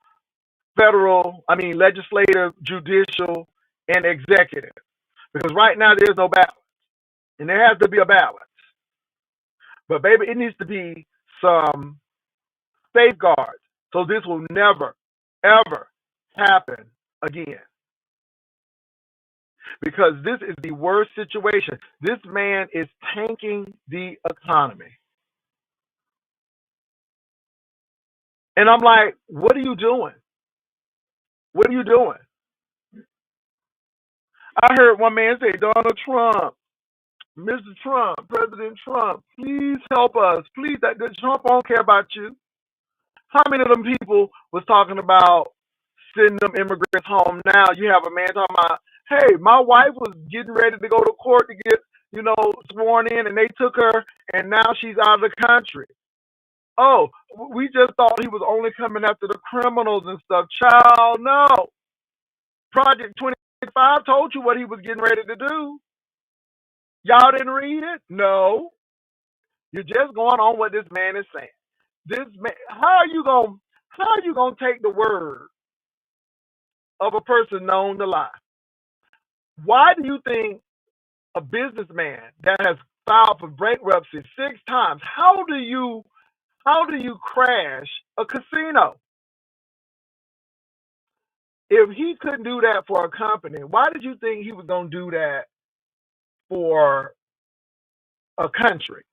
legislative, judicial, and executive. Because right now there's no balance, and there has to be a balance. But baby, it needs to be some safeguards so this will never, ever happen again. Because this is the worst situation. This man is tanking the economy. And I'm like, what are you doing? What are you doing? I heard one man say, Donald Trump, Mr. Trump, President Trump, please help us. Please, that Trump won't care about you. How many of them people was talking about sending them immigrants home? Now you have a man talking about, hey, my wife was getting ready to go to court to get, sworn in, and they took her, and now she's out of the country. Oh, we just thought he was only coming after the criminals and stuff. Child, no. Project 25 told you what he was getting ready to do. Y'all didn't read it? No. You're just going on what this man is saying. This man, how are you gonna take the word of a person known to lie? Why do you think a businessman that has filed for bankruptcy 6 times, how do you crash a casino? If he couldn't do that for a company, why did you think he was gonna do that for a country?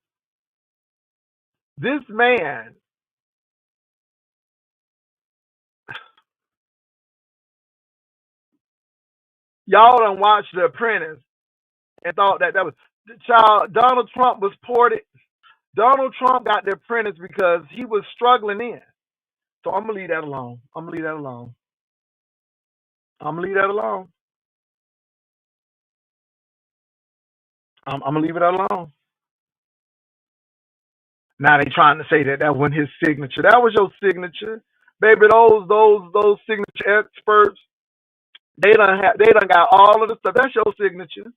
This man, y'all done watched The Apprentice and thought that was child. Donald Trump was ported. Donald Trump got The Apprentice because he was struggling in. So I'm gonna leave that alone. I'm gonna leave that alone. I'm gonna leave that alone. I'm gonna leave it alone. Now they trying to say that wasn't his signature. That was your signature, baby. Those signature experts, they done got all of the stuff. That's your signature.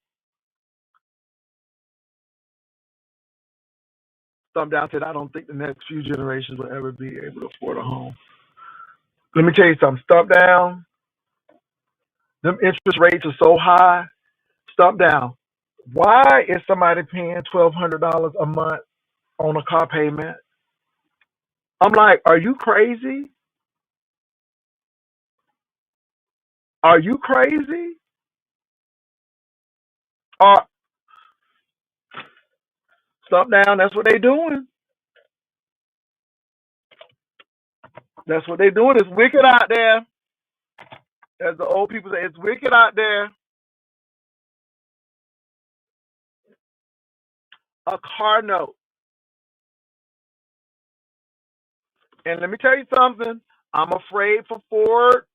Some down said, I don't think the next few generations will ever be able to afford a home. Let me tell you something. Stump down. Them interest rates are so high. Stump down. Why is somebody paying $1,200 a month on a car payment? I'm like, are you crazy? Are you crazy? Or stump down. That's what they doing. That's what they doing. It's wicked out there. As the old people say, it's wicked out there. A car note. And let me tell you something. I'm afraid for Ford,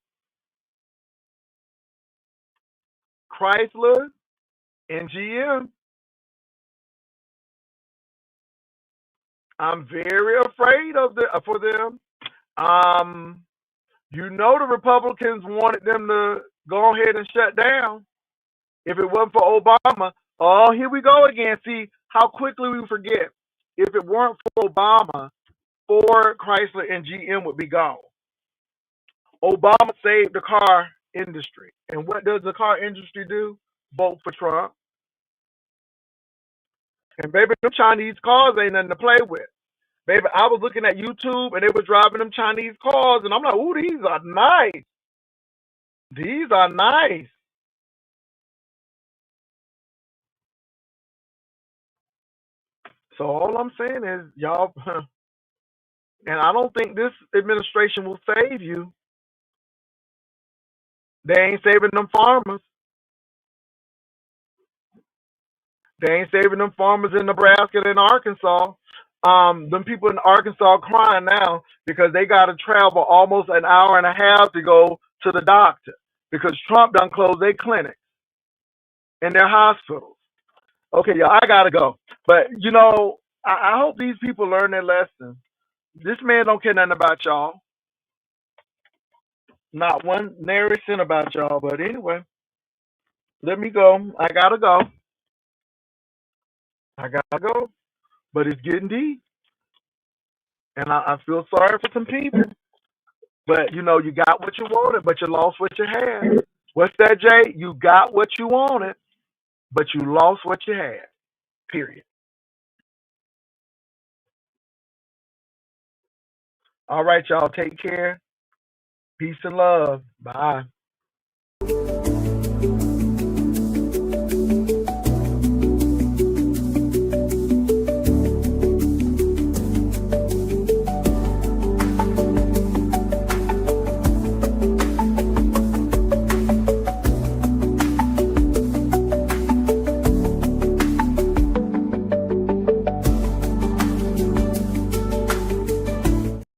Chrysler, and GM. I'm very afraid for them. The Republicans wanted them to go ahead and shut down. If it wasn't for Obama, oh, here we go again. See how quickly we forget. If it weren't for Obama, Ford, Chrysler, and GM would be gone. Obama saved the car industry. And what does the car industry do? Vote for Trump. And baby, them Chinese cars ain't nothing to play with. Baby, I was looking at YouTube and they were driving them Chinese cars, and I'm like, ooh, these are nice. These are nice. So all I'm saying is, y'all, and I don't think this administration will save you. They ain't saving them farmers. They ain't saving them farmers in Nebraska and Arkansas. Them people in Arkansas crying now because they got to travel almost an hour and a half to go to the doctor because Trump done closed their clinics and their hospitals. Okay, y'all, I gotta go. But I hope these people learn their lesson. This man don't care nothing about y'all. Not one nary cent about y'all. But anyway, let me go. I gotta go. I gotta go. But it's getting deep, and I feel sorry for some people. But you got what you wanted, but you lost what you had. What's that, Jay? You got what you wanted, but you lost what you had. Period. All right, y'all. Take care. Peace and love. Bye.